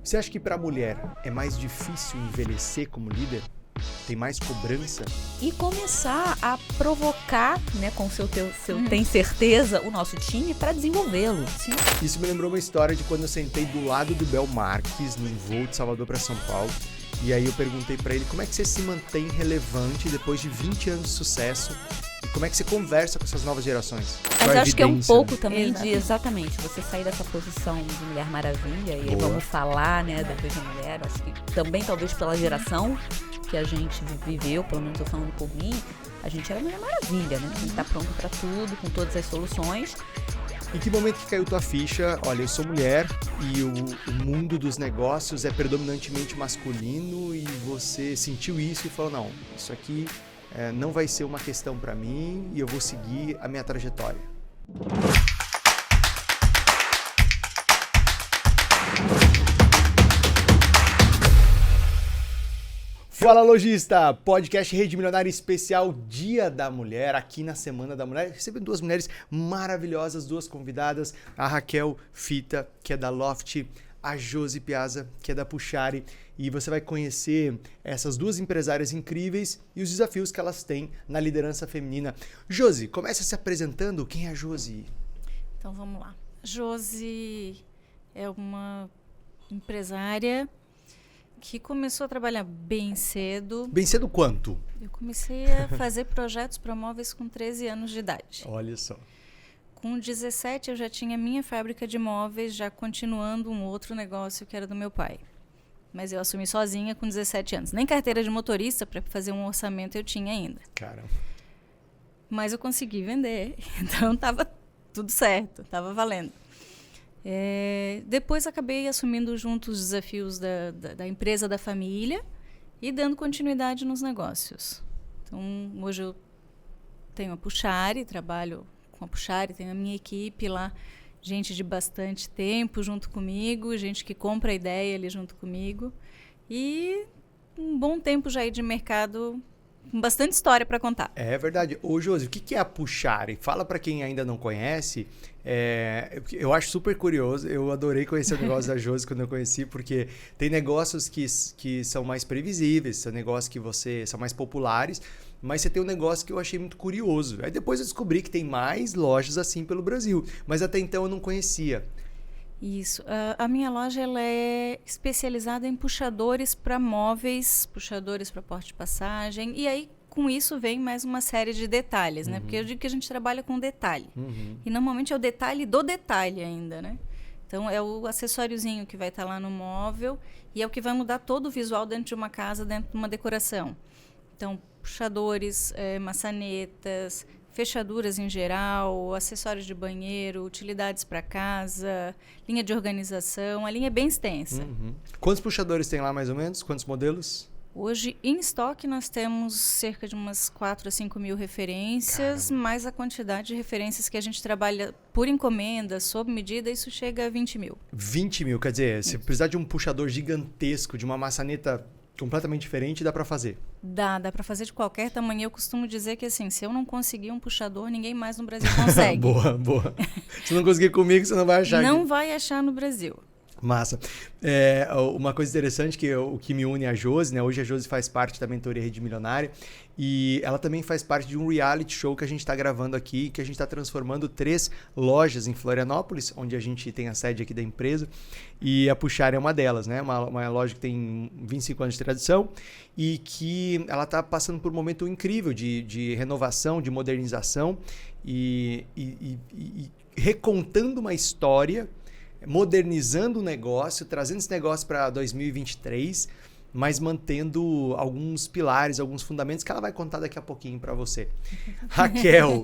Você acha que para a mulher é mais difícil envelhecer como líder? Tem mais cobrança? E começar a provocar, né, com o seu tem certeza, o nosso time para desenvolvê-lo. Sim. Isso me lembrou uma história de quando eu sentei do lado do Bel Marques, num voo de Salvador para São Paulo. E aí eu perguntei para ele como é que você se mantém relevante depois de 20 anos de sucesso. E como é que você conversa com essas novas gerações? Mas eu acho que é um pouco também de, exatamente, você sair dessa posição de Mulher Maravilha. E aí vamos falar, né, da Coisa Mulher. Acho que também, talvez pela geração que a gente viveu, pelo menos eu falando por mim, a gente era Mulher Maravilha, né? A gente tá pronto para tudo, com todas as soluções. Em que momento que caiu tua ficha? Olha, eu sou mulher e o mundo dos negócios é predominantemente masculino e você sentiu isso e falou, não, isso aqui não vai ser uma questão para mim e eu vou seguir a minha trajetória. Fala, lojista! Podcast Rede Milionária especial Dia da Mulher, aqui na Semana da Mulher. Recebo duas mulheres maravilhosas, duas convidadas, a Raquel Fita, que é da Loft, a Josi Piazza, que é da Puchari, e você vai conhecer essas duas empresárias incríveis e os desafios que elas têm na liderança feminina. Josi, começa se apresentando. Quem é a Josi? Então vamos lá. Josi é uma empresária que começou a trabalhar bem cedo. Bem cedo quanto? Eu comecei a fazer projetos para móveis com 13 anos de idade. Olha só. Com 17 eu já tinha minha fábrica de móveis, já continuando um outro negócio que era do meu pai. Mas eu assumi sozinha com 17 anos. Nem carteira de motorista para fazer um orçamento eu tinha ainda. Caramba. Mas eu consegui vender, então estava tudo certo, estava valendo. Depois acabei assumindo junto os desafios da empresa da família e dando continuidade nos negócios. Então, hoje eu tenho a Puchari, trabalho com a Puchari, tenho a minha equipe lá, gente de bastante tempo junto comigo, gente que compra a ideia ali junto comigo. E um bom tempo já aí de mercado, com bastante história para contar. É verdade. Ô, Josi, o que é a Puchari? Fala para quem ainda não conhece. Eu acho super curioso. Eu adorei conhecer o negócio da Josi quando eu conheci, porque tem negócios que são mais previsíveis, são negócios que são mais populares, mas você tem um negócio que eu achei muito curioso. Aí depois eu descobri que tem mais lojas assim pelo Brasil, mas até então eu não conhecia. Isso. A minha loja ela é especializada em puxadores para móveis, puxadores para porta de passagem. E aí, com isso, vem mais uma série de detalhes, né? Porque eu digo que a gente trabalha com detalhe. E normalmente é o detalhe do detalhe ainda, né? Então, é o acessóriozinho que vai estar lá no móvel e é o que vai mudar todo o visual dentro de uma casa, dentro de uma decoração. Então, puxadores, maçanetas, fechaduras em geral, acessórios de banheiro, utilidades para casa, linha de organização, a linha é bem extensa. Quantos puxadores tem lá mais ou menos? Quantos modelos? Hoje, em estoque, nós temos cerca de umas 4 a 5 mil referências, mais a quantidade de referências que a gente trabalha por encomenda, sob medida, isso chega a 20 mil. 20 mil, quer dizer, se precisar de um puxador gigantesco, de uma maçaneta completamente diferente, dá para fazer? Dá para fazer de qualquer tamanho. Eu costumo dizer que assim, se eu não conseguir um puxador, ninguém mais no Brasil consegue. Boa. Se não conseguir comigo, você não vai achar. Não vai achar no Brasil. Massa. Uma coisa interessante o que me une a Josi, né? Hoje a Josi faz parte da mentoria Rede Milionária e ela também faz parte de um reality show que a gente está gravando aqui, que a gente está transformando 3 lojas em Florianópolis, onde a gente tem a sede aqui da empresa, e a Puchari é uma delas, né? Uma loja que tem 25 anos de tradição e que ela está passando por um momento incrível de renovação, de modernização e recontando uma história, modernizando o negócio, trazendo esse negócio para 2023, mas mantendo alguns pilares, alguns fundamentos que ela vai contar daqui a pouquinho para você. Raquel,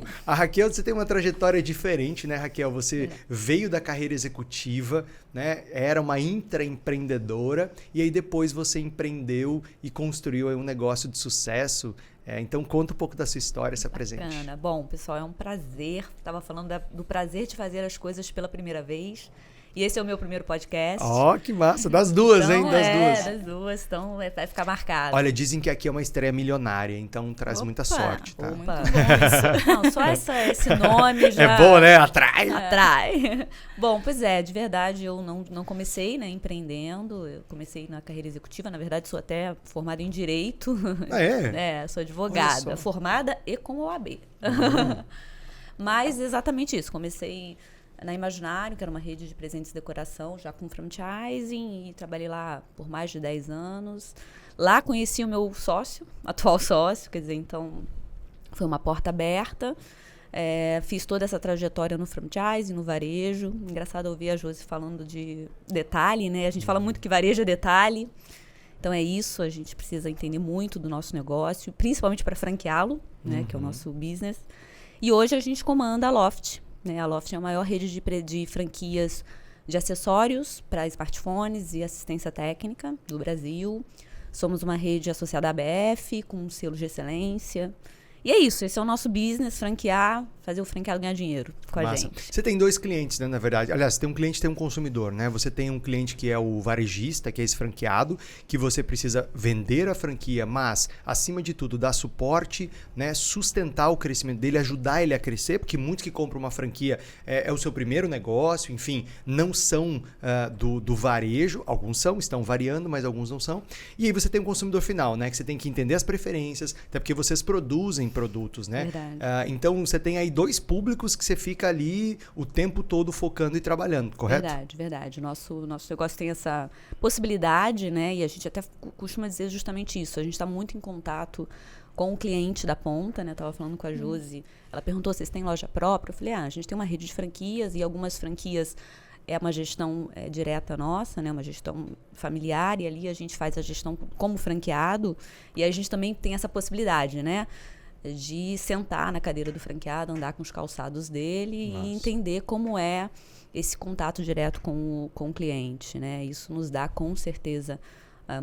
você tem uma trajetória diferente, né, Raquel? Você veio da carreira executiva, né? Era uma intraempreendedora e aí depois você empreendeu e construiu um negócio de sucesso. Então conta um pouco da sua história, se apresente. Bacana. Bom, pessoal, é um prazer. Estava falando do prazer de fazer as coisas pela primeira vez. E esse é o meu primeiro podcast. Ó, que massa. Das duas, então, hein? Das duas. Então, vai ficar marcado. Olha, dizem que aqui é uma estreia milionária, então traz muita sorte, tá? Opa. Não, só esse nome já... É bom, né? Atrai. Atrai. Bom, pois é, de verdade, eu não comecei, né, empreendendo. Eu comecei na carreira executiva. Na verdade, sou até formada em Direito. Ah, é? Sou advogada. Formada e com OAB. Mas exatamente isso. Comecei na Imaginário, que era uma rede de presentes e decoração, já com franchising, e trabalhei lá por mais de 10 anos. Lá conheci o meu sócio, atual sócio, quer dizer, então foi uma porta aberta. Fiz toda essa trajetória no franchising, no varejo. Engraçado ouvir a Josi falando de detalhe, né? A gente fala muito que varejo é detalhe. Então é isso, a gente precisa entender muito do nosso negócio, principalmente para franqueá-lo, né? Que é o nosso business. E hoje a gente comanda a Loft. Né? A Loft é a maior rede de franquias de acessórios para smartphones e assistência técnica do Brasil. Somos uma rede associada à ABF, com um selo de excelência. E é isso, esse é o nosso business, franquear, fazer o franqueado ganhar dinheiro com a gente. Você tem 2 clientes, né, na verdade. Aliás, tem um cliente e tem um consumidor, né? Você tem um cliente que é o varejista, que é esse franqueado, que você precisa vender a franquia, mas, acima de tudo, dar suporte, né, sustentar o crescimento dele, ajudar ele a crescer, porque muitos que compram uma franquia é o seu primeiro negócio, enfim, não são do varejo, alguns são, estão variando, mas alguns não são. E aí você tem um consumidor final, né, que você tem que entender as preferências, até porque vocês produzem produtos, né? Então você tem aí 2 públicos que você fica ali o tempo todo focando e trabalhando, correto? Verdade. Nosso negócio tem essa possibilidade, né? E a gente até costuma dizer justamente isso. A gente está muito em contato com o cliente da ponta, né? Eu estava falando com a Josi. Ela perguntou se vocês têm loja própria. Eu falei, a gente tem uma rede de franquias e algumas franquias é uma gestão direta nossa, né? Uma gestão familiar, e ali a gente faz a gestão como franqueado, e aí a gente também tem essa possibilidade, né? De sentar na cadeira do franqueado, andar com os calçados dele e entender como é esse contato direto com o cliente, né? Isso nos dá, com certeza,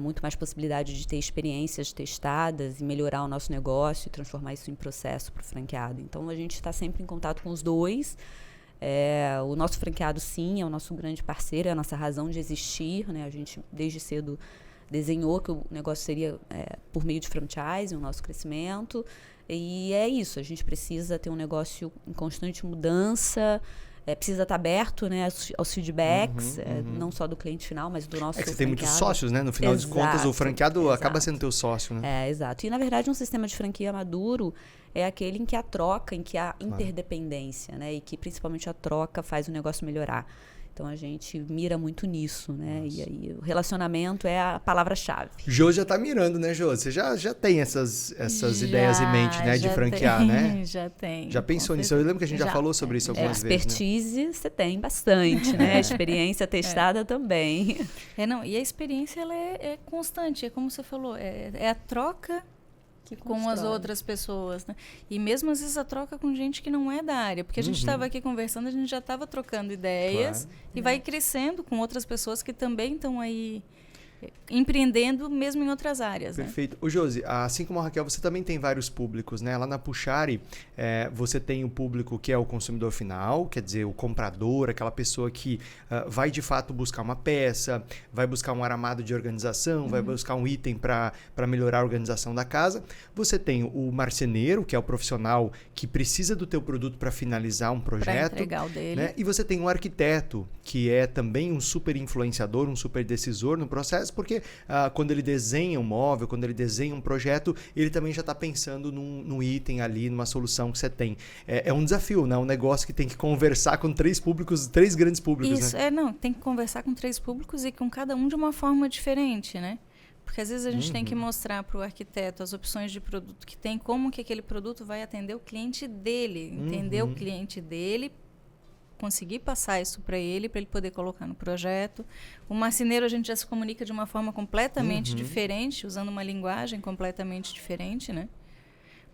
muito mais possibilidade de ter experiências testadas e melhorar o nosso negócio e transformar isso em processo para o franqueado. Então, a gente está sempre em contato com os 2. O nosso franqueado, sim, é o nosso grande parceiro, é a nossa razão de existir, né? A gente, desde cedo, desenhou que o negócio seria por meio de franchising, o nosso crescimento. E é isso, a gente precisa ter um negócio em constante mudança, precisa estar aberto, né, aos feedbacks, não só do cliente final, mas do nosso franqueado. Você tem muitos sócios, né? No final de contas, o franqueado acaba sendo teu sócio, né? Exato. E, na verdade, um sistema de franquia maduro é aquele em que há troca, em que há interdependência, né? E que, principalmente, a troca faz o negócio melhorar. Então, a gente mira muito nisso, né? Nossa. E aí, o relacionamento é a palavra-chave. Jô já tá mirando, né, Jô? Você já tem essas ideias em mente, né? De franquear, né? Já tem. Já pensou nisso? Eu lembro que a gente já falou sobre isso algumas vezes, expertise, né? Você tem bastante, né? Experiência testada também. E a experiência, ela é constante. É como você falou, é a troca com as outras pessoas, né? E mesmo às vezes a troca com gente que não é da área, porque a gente estava aqui conversando, a gente já estava trocando ideias e vai crescendo com outras pessoas que também estão aí empreendendo mesmo em outras áreas. Perfeito. Ô, Josi, assim como a Raquel, você também tem vários públicos, né? Lá na Puchari, você tem o público que é o consumidor final, quer dizer, o comprador, aquela pessoa que vai de fato buscar uma peça, vai buscar um aramado de organização, vai buscar um item para melhorar a organização da casa. Você tem o marceneiro, que é o profissional que precisa do teu produto para finalizar um projeto. Para entregar o dele. Né? E você tem um arquiteto, que é também um super influenciador, um super decisor no processo, porque quando ele desenha um móvel, quando ele desenha um projeto, ele também já está pensando num item ali, numa solução que você tem. É um desafio, né? Um negócio que tem que conversar com 3 grandes públicos. Isso, né? Tem que conversar com 3 públicos e com cada um de uma forma diferente, né? Porque às vezes a gente tem que mostrar para o arquiteto as opções de produto que tem, como que aquele produto vai atender o cliente dele, entender o cliente dele, conseguir passar isso para ele poder colocar no projeto. O marceneiro, a gente já se comunica de uma forma completamente diferente, usando uma linguagem completamente diferente, né?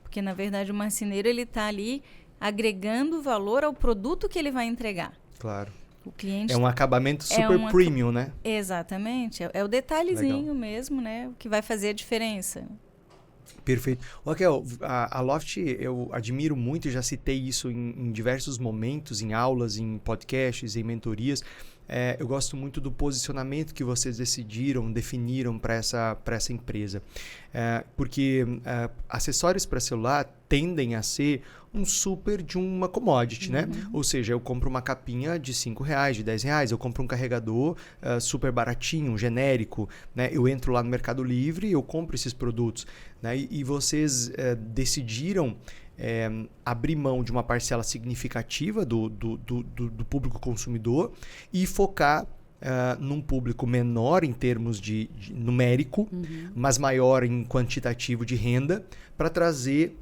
Porque, na verdade, o marceneiro, ele está ali agregando valor ao produto que ele vai entregar. Claro. O cliente é um acabamento super premium, né? Exatamente. É o detalhezinho mesmo, né? O que vai fazer a diferença. Perfeito. Raquel, a Loft eu admiro muito, já citei isso em diversos momentos, em aulas, em podcasts, em mentorias. eu gosto muito do posicionamento que vocês definiram para essa empresa. Porque acessórios para celular tendem a ser um super de uma commodity, né? Ou seja, eu compro uma capinha de R$5, de R$10, eu compro um carregador super baratinho, genérico, né? Eu entro lá no Mercado Livre e eu compro esses produtos, né? E vocês decidiram abrir mão de uma parcela significativa do público consumidor e focar num público menor em termos de numérico, mas maior em quantitativo de renda, para trazer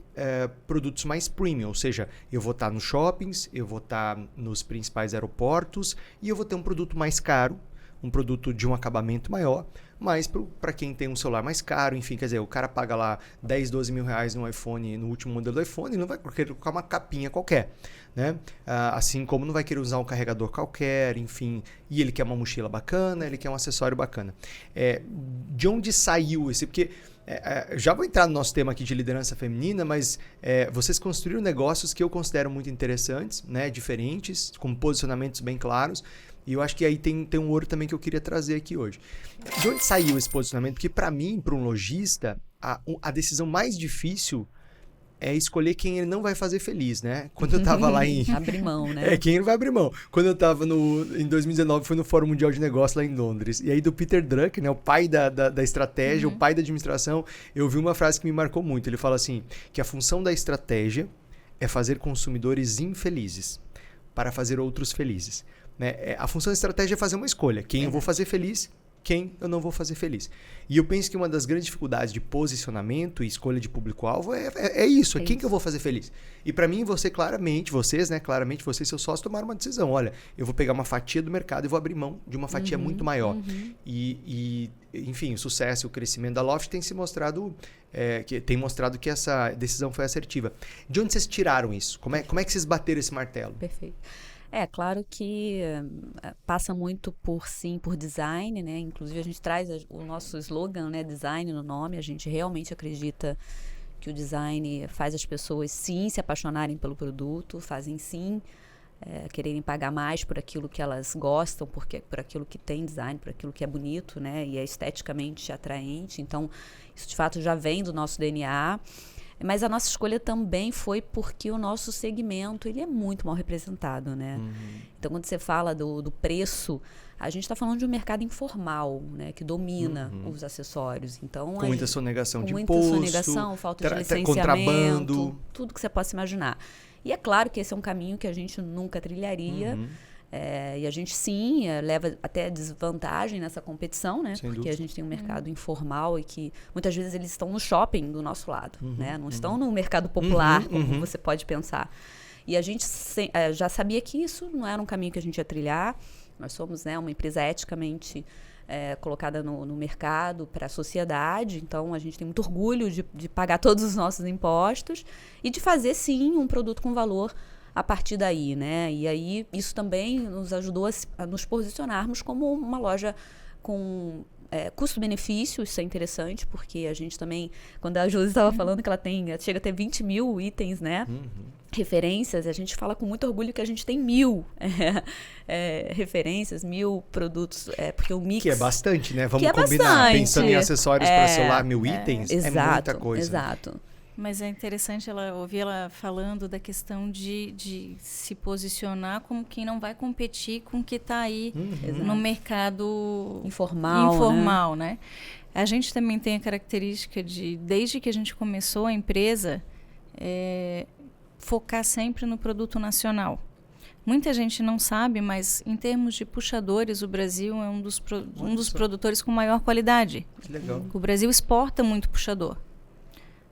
produtos mais premium, ou seja, eu vou estar nos shoppings, eu vou estar nos principais aeroportos e eu vou ter um produto mais caro, um produto de um acabamento maior, mas para quem tem um celular mais caro, enfim, quer dizer, o cara paga lá 10, 12 mil reais no iPhone, no último modelo do iPhone, e não vai querer colocar uma capinha qualquer, né? Assim como não vai querer usar um carregador qualquer, enfim, e ele quer uma mochila bacana, ele quer um acessório bacana. De onde saiu esse? Porque já vou entrar no nosso tema aqui de liderança feminina, mas vocês construíram negócios que eu considero muito interessantes, né? Diferentes, com posicionamentos bem claros. E eu acho que aí tem um ouro também que eu queria trazer aqui hoje. De onde saiu esse posicionamento? Porque para mim, para um lojista, a decisão mais difícil é escolher quem ele não vai fazer feliz, né? Quando eu tava lá em... Abrir mão, né? Quem ele vai abrir mão. Quando eu tava em 2019, fui no Fórum Mundial de Negócios lá em Londres. E aí do Peter Drucker, né? O pai da estratégia, o pai da administração, eu vi uma frase que me marcou muito. Ele fala assim, que a função da estratégia é fazer consumidores infelizes para fazer outros felizes. Né? A função da estratégia é fazer uma escolha. Quem eu vou fazer feliz, quem eu não vou fazer feliz. E eu penso que uma das grandes dificuldades de posicionamento e escolha de público-alvo é isso. Quem que eu vou fazer feliz. E para mim, vocês, seus sócios, tomaram uma decisão. Olha, eu vou pegar uma fatia do mercado e vou abrir mão de uma fatia muito maior. E, enfim, o sucesso e o crescimento da Loft tem se mostrado... tem mostrado que essa decisão foi assertiva. De onde vocês tiraram isso? Como é que vocês bateram esse martelo? Perfeito. Claro que passa muito por design, né? Inclusive a gente traz o nosso slogan, né? Design no nome. A gente realmente acredita que o design faz as pessoas sim se apaixonarem pelo produto, fazem sim quererem pagar mais por aquilo que elas gostam, por aquilo que tem design, por aquilo que é bonito, né? E é esteticamente atraente. Então, isso de fato já vem do nosso DNA. Mas a nossa escolha também foi porque o nosso segmento ele é muito mal representado, né? Então, quando você fala do preço, a gente está falando de um mercado informal, né? Que domina os acessórios. Então, com muita sonegação de muita imposto, sonegação, falta de licenciamento, contrabando, tudo que você possa imaginar. E é claro que esse é um caminho que a gente nunca trilharia. E a gente, sim, leva até desvantagem nessa competição, né? Sem porque dúvida. a gente tem um mercado informal e que muitas vezes eles estão no shopping do nosso lado, né? Não estão no mercado popular, como você pode pensar. E a gente já sabia que isso não era um caminho que a gente ia trilhar. Nós somos, né, uma empresa eticamente colocada no mercado para a sociedade, então a gente tem muito orgulho de pagar todos os nossos impostos e de fazer, sim, um produto com valor a partir daí, né? E aí isso também nos ajudou a nos posicionarmos como uma loja com custo-benefício. Isso é interessante, porque a gente também, quando a Josi estava falando que ela chega a ter 20 mil itens, né? Referências, a gente fala com muito orgulho que a gente tem 1000 referências, 1000 produtos, porque o mix... Que é bastante, né? Vamos é combinar. bastante. Pensando em acessórios para celular, 1000 itens, exato, é muita coisa. Exato. Mas é interessante ouvir ela falando da questão de se posicionar como quem não vai competir com o que está aí no mercado informal, né? A gente também tem a característica desde que a gente começou a empresa, focar sempre no produto nacional. Muita gente não sabe, mas em termos de puxadores, o Brasil é um dos produtores com maior qualidade. Que legal. O Brasil exporta muito puxador.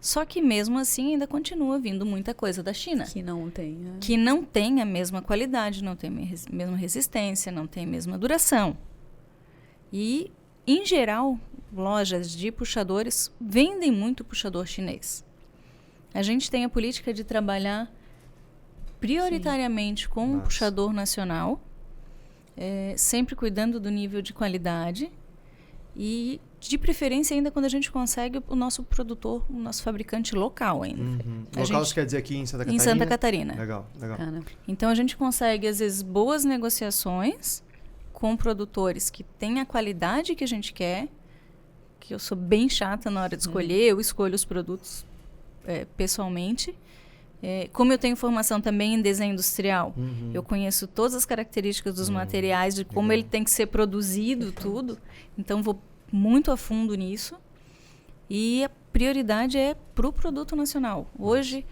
Só que mesmo assim ainda continua vindo muita coisa da China. Que não tem. Que não tem a mesma qualidade, não tem a mesma resistência, não tem a mesma duração. E, em geral, lojas de puxadores vendem muito puxador chinês. A gente tem a política de trabalhar prioritariamente com um puxador nacional, sempre cuidando do nível de qualidade e... de preferência ainda quando a gente consegue o nosso produtor, o nosso fabricante local ainda. Local você quer dizer aqui em Santa Catarina? Em Santa Catarina. Legal. Então a gente consegue às vezes boas negociações com produtores que têm a qualidade que a gente quer, que eu sou bem chata na hora de escolher, eu escolho os produtos pessoalmente. Como eu tenho formação também em desenho industrial, eu conheço todas as características dos materiais, de como ele tem que ser produzido, tudo. Então, vou muito a fundo nisso. E a prioridade é para o produto nacional. Hoje,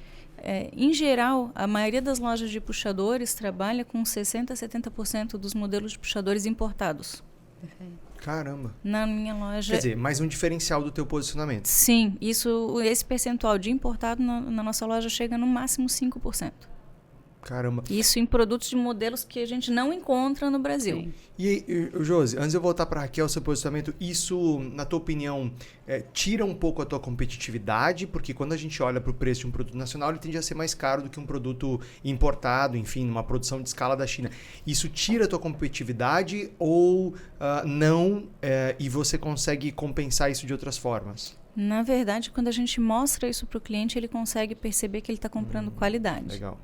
em geral, a maioria das lojas de puxadores trabalha com 60% a 70% dos modelos de puxadores importados. Perfeito. Caramba. Na minha loja... Quer dizer, mais um diferencial do teu posicionamento. Sim, esse percentual de importado na nossa loja chega no máximo 5%. Caramba. Isso em produtos de modelos que a gente não encontra no Brasil. Sim. E Josi, antes de eu voltar para Raquel, seu posicionamento, isso, na tua opinião, tira um pouco a tua competitividade? Porque quando a gente olha para o preço de um produto nacional, ele tende a ser mais caro do que um produto importado, enfim, numa produção de escala da China. Isso tira a tua competitividade ou não, e você consegue compensar isso de outras formas? Na verdade, quando a gente mostra isso para o cliente, ele consegue perceber que ele está comprando qualidade. Legal.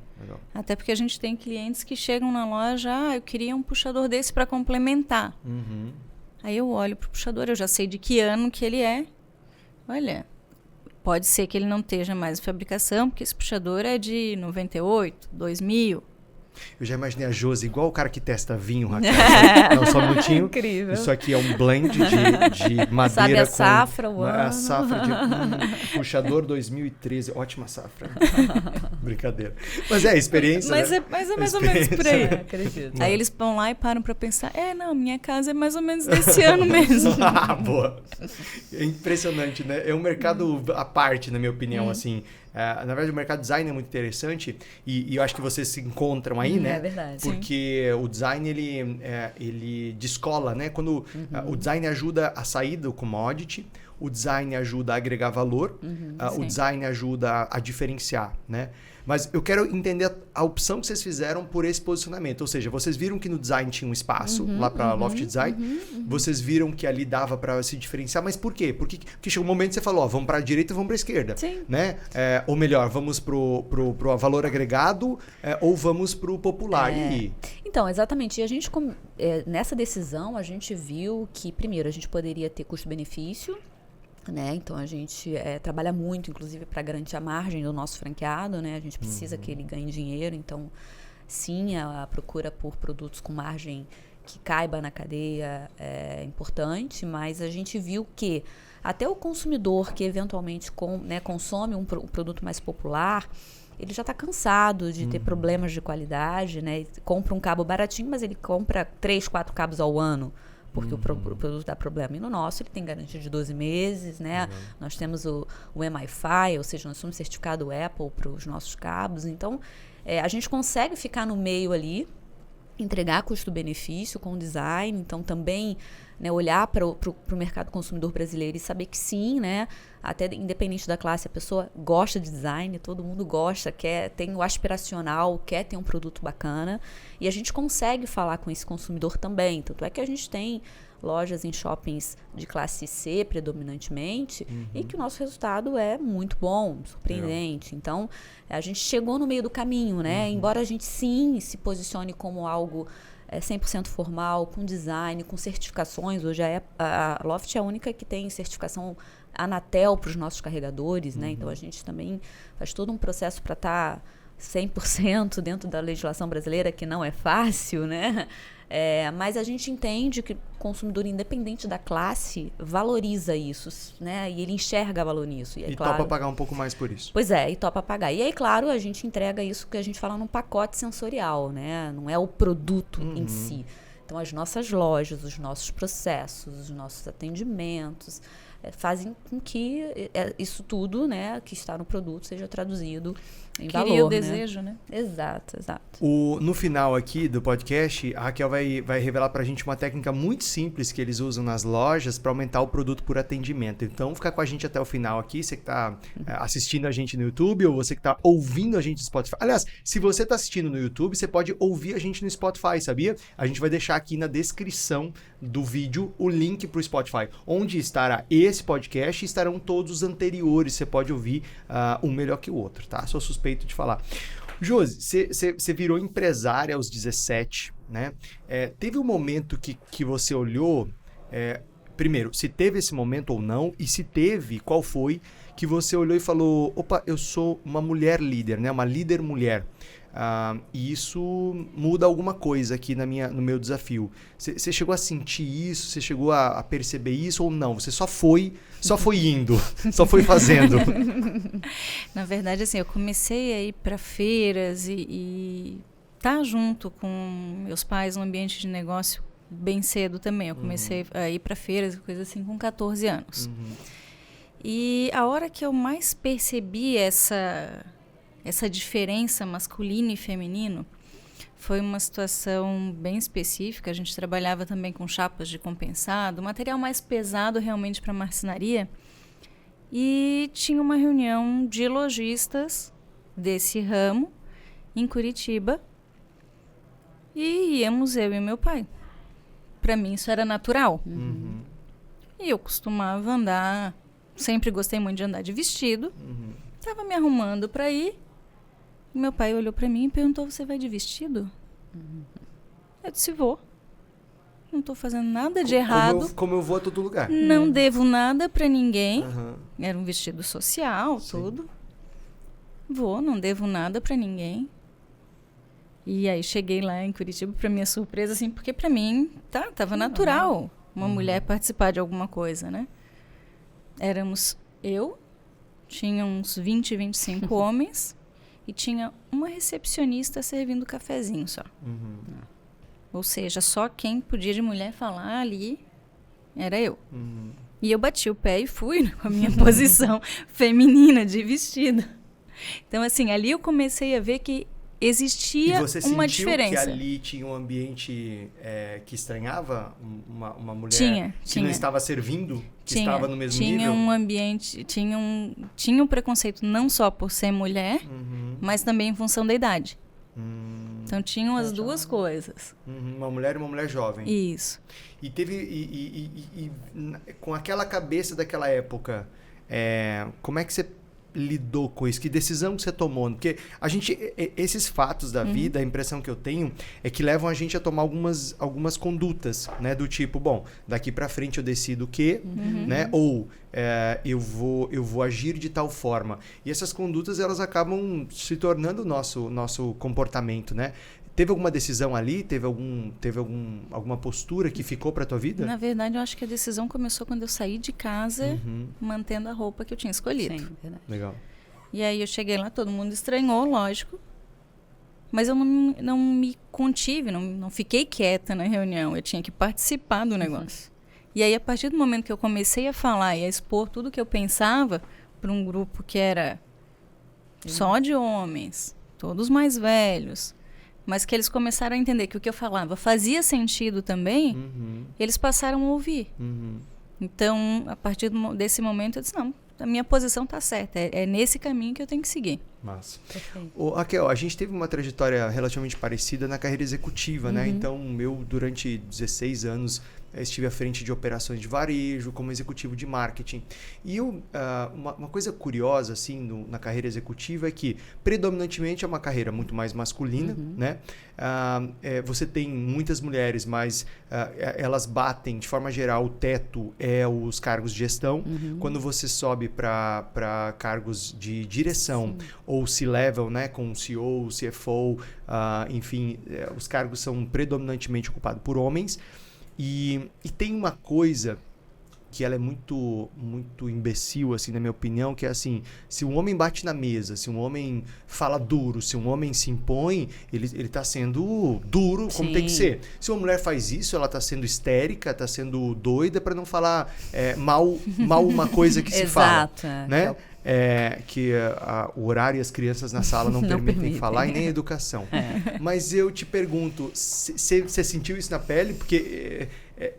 Até porque a gente tem clientes que chegam na loja, eu queria um puxador desse para complementar. Aí eu olho para o puxador, eu já sei de que ano que ele é. Olha, pode ser que ele não esteja mais em fabricação, porque esse puxador é de 98, 2000. Eu já imaginei a Josi igual o cara que testa vinho, Raquel. Não, só um minutinho. Incrível. Isso aqui é um blend de madeira. Sabe a com safra, o ano. A safra de puxador 2013. Ótima safra. Brincadeira. Mas experiência, mas né? é mais ou menos por aí. Acredito. Aí eles vão lá e param para pensar, não, minha casa é mais ou menos desse ano mesmo. Boa. É impressionante, né? É um mercado à parte, na minha opinião, assim. Na verdade, o mercado design é muito interessante e eu acho que vocês se encontram aí, né? É verdade. Porque o design, ele descola, né? Quando o design ajuda a sair do commodity, o design ajuda a agregar valor, o design ajuda a diferenciar, né? Mas eu quero entender a opção que vocês fizeram por esse posicionamento. Ou seja, vocês viram que no design tinha um espaço lá para Loft Design. Vocês viram que ali dava para se diferenciar. Mas por quê? Porque chegou um momento que você falou, vamos para a direita e vamos para a esquerda. Sim. Né? Ou melhor, vamos pro valor agregado ou vamos pro popular. E aí? Então, exatamente. E a gente, nessa decisão, a gente viu que, primeiro, a gente poderia ter custo-benefício, né? Então a gente trabalha muito, inclusive, para garantir a margem do nosso franqueado, né? A gente precisa que ele ganhe dinheiro, então sim, a procura por produtos com margem que caiba na cadeia é importante, mas a gente viu que até o consumidor que eventualmente consome um produto mais popular, ele já está cansado de ter problemas de qualidade, né? Compra um cabo baratinho, mas ele compra 3, 4 cabos ao ano, porque o produto dá problema. E no nosso, ele tem garantia de 12 meses, né? Nós temos o MiFi, ou seja, nós somos certificado Apple para os nossos cabos. Então, a gente consegue ficar no meio ali, entregar custo-benefício com design. Então, também, né, olhar para o mercado consumidor brasileiro e saber que sim, né? Até independente da classe, a pessoa gosta de design, todo mundo gosta, tem o aspiracional, quer ter um produto bacana. E a gente consegue falar com esse consumidor também. Tanto é que a gente tem lojas em shoppings de classe C predominantemente e que o nosso resultado é muito bom, surpreendente. Então, a gente chegou no meio do caminho, né? Embora a gente sim se posicione como algo 100% formal, com design, com certificações. Hoje a Loft é a única que tem certificação Anatel para os nossos carregadores, né? Então a gente também faz todo um processo para estar 100% dentro da legislação brasileira, que não é fácil, né? Mas a gente entende que o consumidor, independente da classe, valoriza isso, né? E ele enxerga valor nisso. E topa pagar um pouco mais por isso. Pois é, e topa pagar. E aí, claro, a gente entrega isso que a gente fala num pacote sensorial, né? Não é o produto em si. Então, as nossas lojas, os nossos processos, os nossos atendimentos fazem com que isso tudo, né, que está no produto, seja traduzido em valor. Cria o desejo, né? Exato. No final aqui do podcast, a Raquel vai revelar pra gente uma técnica muito simples que eles usam nas lojas para aumentar o produto por atendimento. Então, fica com a gente até o final aqui, você que está assistindo a gente no YouTube ou você que está ouvindo a gente no Spotify. Aliás, se você está assistindo no YouTube, você pode ouvir a gente no Spotify, sabia? A gente vai deixar aqui na descrição do vídeo o link pro Spotify, onde estará esse podcast e estarão todos os anteriores. Você pode ouvir um melhor que o outro, tá? Sou suspeito de falar. Josi, você virou empresária aos 17, né? Teve um momento que você olhou, primeiro, se teve esse momento ou não, e se teve, qual foi, que você olhou e falou, opa, eu sou uma mulher líder, né? Uma líder mulher. E isso muda alguma coisa aqui no meu desafio. Você chegou a sentir isso? Você chegou a perceber isso ou não? Você só foi indo, só foi fazendo? Na verdade, assim, eu comecei a ir para feiras e tá junto com meus pais no ambiente de negócio bem cedo também. Eu comecei a ir para feiras, coisa assim, com 14 anos. E a hora que eu mais percebi essa diferença masculino e feminino foi uma situação bem específica. A gente trabalhava também com chapas de compensado, material mais pesado realmente para marcenaria. E tinha uma reunião de lojistas desse ramo em Curitiba. E íamos eu e meu pai. Para mim isso era natural. E eu costumava andar, sempre gostei muito de andar de vestido. Estava me arrumando para ir. Meu pai olhou para mim e perguntou, você vai de vestido? Eu disse, vou. Não estou fazendo nada de errado. Como eu vou a todo lugar. Não devo nada para ninguém. Era um vestido social, tudo. Vou, não devo nada para ninguém. E aí cheguei lá em Curitiba, para minha surpresa, assim, porque para mim tava natural uma mulher participar de alguma coisa, né? Éramos tinha uns 20, 25 homens. E tinha uma recepcionista servindo cafezinho só. Ou seja, só quem podia de mulher falar ali era eu. E eu bati o pé e fui com a minha posição feminina de vestido. Então, assim, ali eu comecei a ver que existia uma diferença. E você sentiu que ali tinha um ambiente que estranhava uma mulher que não estava servindo, que estava no mesmo nível? Tinha um ambiente, tinha um preconceito não só por ser mulher, mas também em função da idade. Então tinham as duas coisas. Uma mulher e uma mulher jovem. Isso. E teve com aquela cabeça daquela época, como é que você lidou com isso? Que decisão que você tomou? Porque esses fatos da vida, a impressão que eu tenho é que levam a gente a tomar algumas condutas, né? Do tipo, bom, daqui pra frente eu decido o quê, né? Ou eu vou agir de tal forma. E essas condutas, elas acabam se tornando o nosso comportamento, né? Teve alguma decisão ali? Teve alguma postura que ficou pra tua vida? Na verdade, eu acho que a decisão começou quando eu saí de casa, mantendo a roupa que eu tinha escolhido. Sim, verdade. Legal. E aí eu cheguei lá, todo mundo estranhou, lógico. Mas eu não me contive, não fiquei quieta na reunião. Eu tinha que participar do negócio. E aí, a partir do momento que eu comecei a falar e a expor tudo que eu pensava para um grupo que era só de homens, todos mais velhos, mas que eles começaram a entender que o que eu falava fazia sentido também, eles passaram a ouvir. Então, a partir desse momento, eu disse, não, a minha posição está certa, é nesse caminho que eu tenho que seguir. Massa. Raquel, a gente teve uma trajetória relativamente parecida na carreira executiva, né? Então, eu, durante 16 anos, estive à frente de operações de varejo, como executivo de marketing. E uma coisa curiosa, assim, na carreira executiva é que, predominantemente, é uma carreira muito mais masculina, né? Você tem muitas mulheres, mas elas batem, de forma geral, o teto os cargos de gestão. Quando você sobe para cargos de direção ou C-level, né? Com CEO, CFO, enfim, os cargos são predominantemente ocupados por homens. E tem uma coisa que ela é muito, muito imbecil, assim, na minha opinião, que é assim, se um homem bate na mesa, se um homem fala duro, se um homem se impõe, ele tá sendo duro como tem que ser. Se uma mulher faz isso, ela tá sendo histérica, tá sendo doida, para não falar mal uma coisa que se fala. Exato. Né? Que o horário e as crianças na sala não permitem falar e nem a educação. Mas eu te pergunto, você sentiu isso na pele? Porque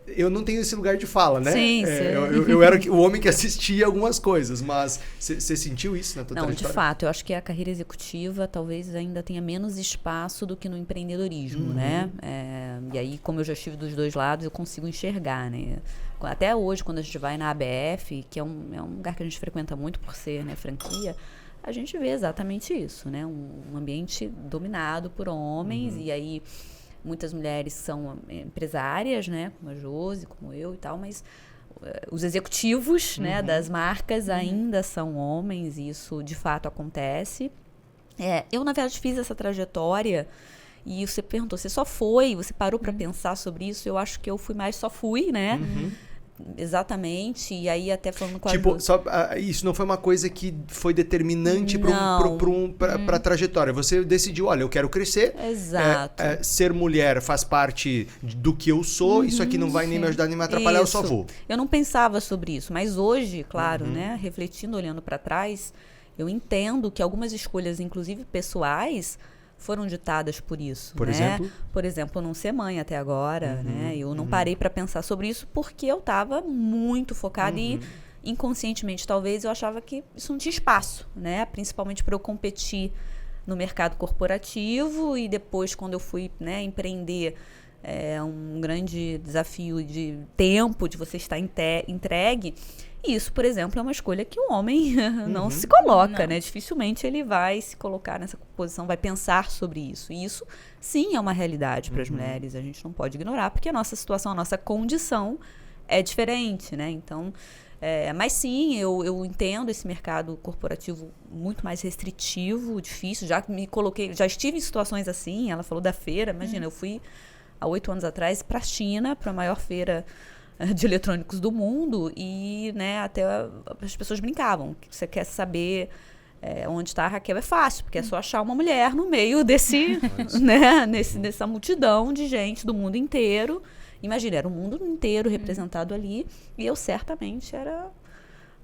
eu não tenho esse lugar de fala, né? Sim, eu era o homem que assistia algumas coisas, mas você sentiu isso na tua trajetória? Não, de fato, eu acho que a carreira executiva talvez ainda tenha menos espaço do que no empreendedorismo, né? E aí, como eu já estive dos dois lados, eu consigo enxergar, né? Até hoje, quando a gente vai na ABF, que é um lugar que a gente frequenta muito por ser, né, franquia, a gente vê exatamente isso, né? Um ambiente dominado por homens, e aí muitas mulheres são empresárias, né? Como a Josi, como eu e tal, mas os executivos, né, das marcas ainda são homens, e isso de fato acontece. Eu, na verdade, fiz essa trajetória, e você perguntou, você parou para pensar sobre isso? Eu acho que eu só fui, né? Exatamente, e aí até falando com a tipo, isso não foi uma coisa que foi determinante para a trajetória. Você decidiu, olha, eu quero crescer. Exato. Ser mulher faz parte do que eu sou, isso aqui não vai nem me ajudar nem me atrapalhar, eu só vou. Eu não pensava sobre isso, mas hoje, claro, né, refletindo, olhando para trás, eu entendo que algumas escolhas, inclusive pessoais, foram ditadas por isso. Por exemplo? Por exemplo, não ser mãe até agora, né? Eu não parei para pensar sobre isso porque eu estava muito focada e inconscientemente, talvez, eu achava que isso não tinha espaço, né? Principalmente para eu competir no mercado corporativo, e depois, quando eu fui, né, empreender, um grande desafio de tempo, de você estar entregue. E isso, por exemplo, é uma escolha que o homem não se coloca, né? Dificilmente ele vai se colocar nessa posição, vai pensar sobre isso. E isso, sim, é uma realidade para as mulheres. A gente não pode ignorar, porque a nossa situação, a nossa condição é diferente, né? Então, mas sim, eu entendo esse mercado corporativo muito mais restritivo, difícil. Já estive em situações assim. Ela falou da feira. Imagina, eu fui há 8 anos atrás para a China, para a maior feira de eletrônicos do mundo, e, né, até as pessoas brincavam que você quer saber onde está a Raquel, é fácil, porque é só achar uma mulher no meio né, nessa multidão de gente do mundo inteiro. Imagina, era o mundo inteiro representado ali, e eu certamente era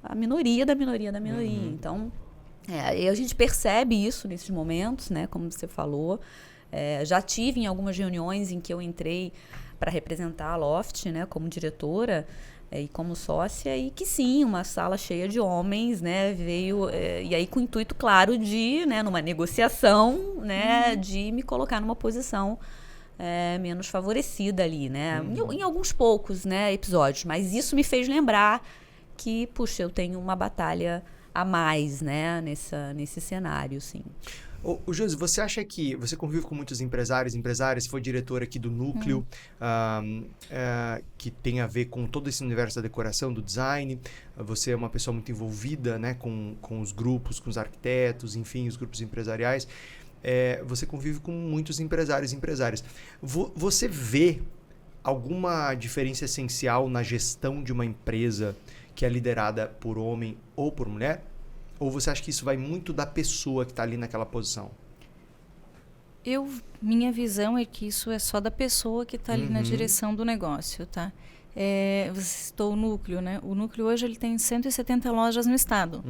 a minoria da minoria da minoria. Então, e a gente percebe isso nesses momentos, né, como você falou. Já tive em algumas reuniões em que eu entrei para representar a Loft, né, como diretora e como sócia, e que sim, uma sala cheia de homens, né, veio, e aí com o intuito, claro, de, né, numa negociação, né, de me colocar numa posição menos favorecida ali, né, em alguns poucos, né, episódios, mas isso me fez lembrar que, puxa, eu tenho uma batalha a mais, né, nesse cenário, sim. Josi, você acha que você convive com muitos empresárias, foi diretora aqui do Núcleo, que tem a ver com todo esse universo da decoração, do design. Você é uma pessoa muito envolvida, né, com os grupos, com os arquitetos, enfim, os grupos empresariais. Você convive com muitos empresários e empresárias. Você vê alguma diferença essencial na gestão de uma empresa que é liderada por homem ou por mulher? Ou você acha que isso vai muito da pessoa que está ali naquela posição? Minha visão é que isso é só da pessoa que está ali na direção do negócio, tá? Você citou o Núcleo, né? O Núcleo hoje ele tem 170 lojas no estado.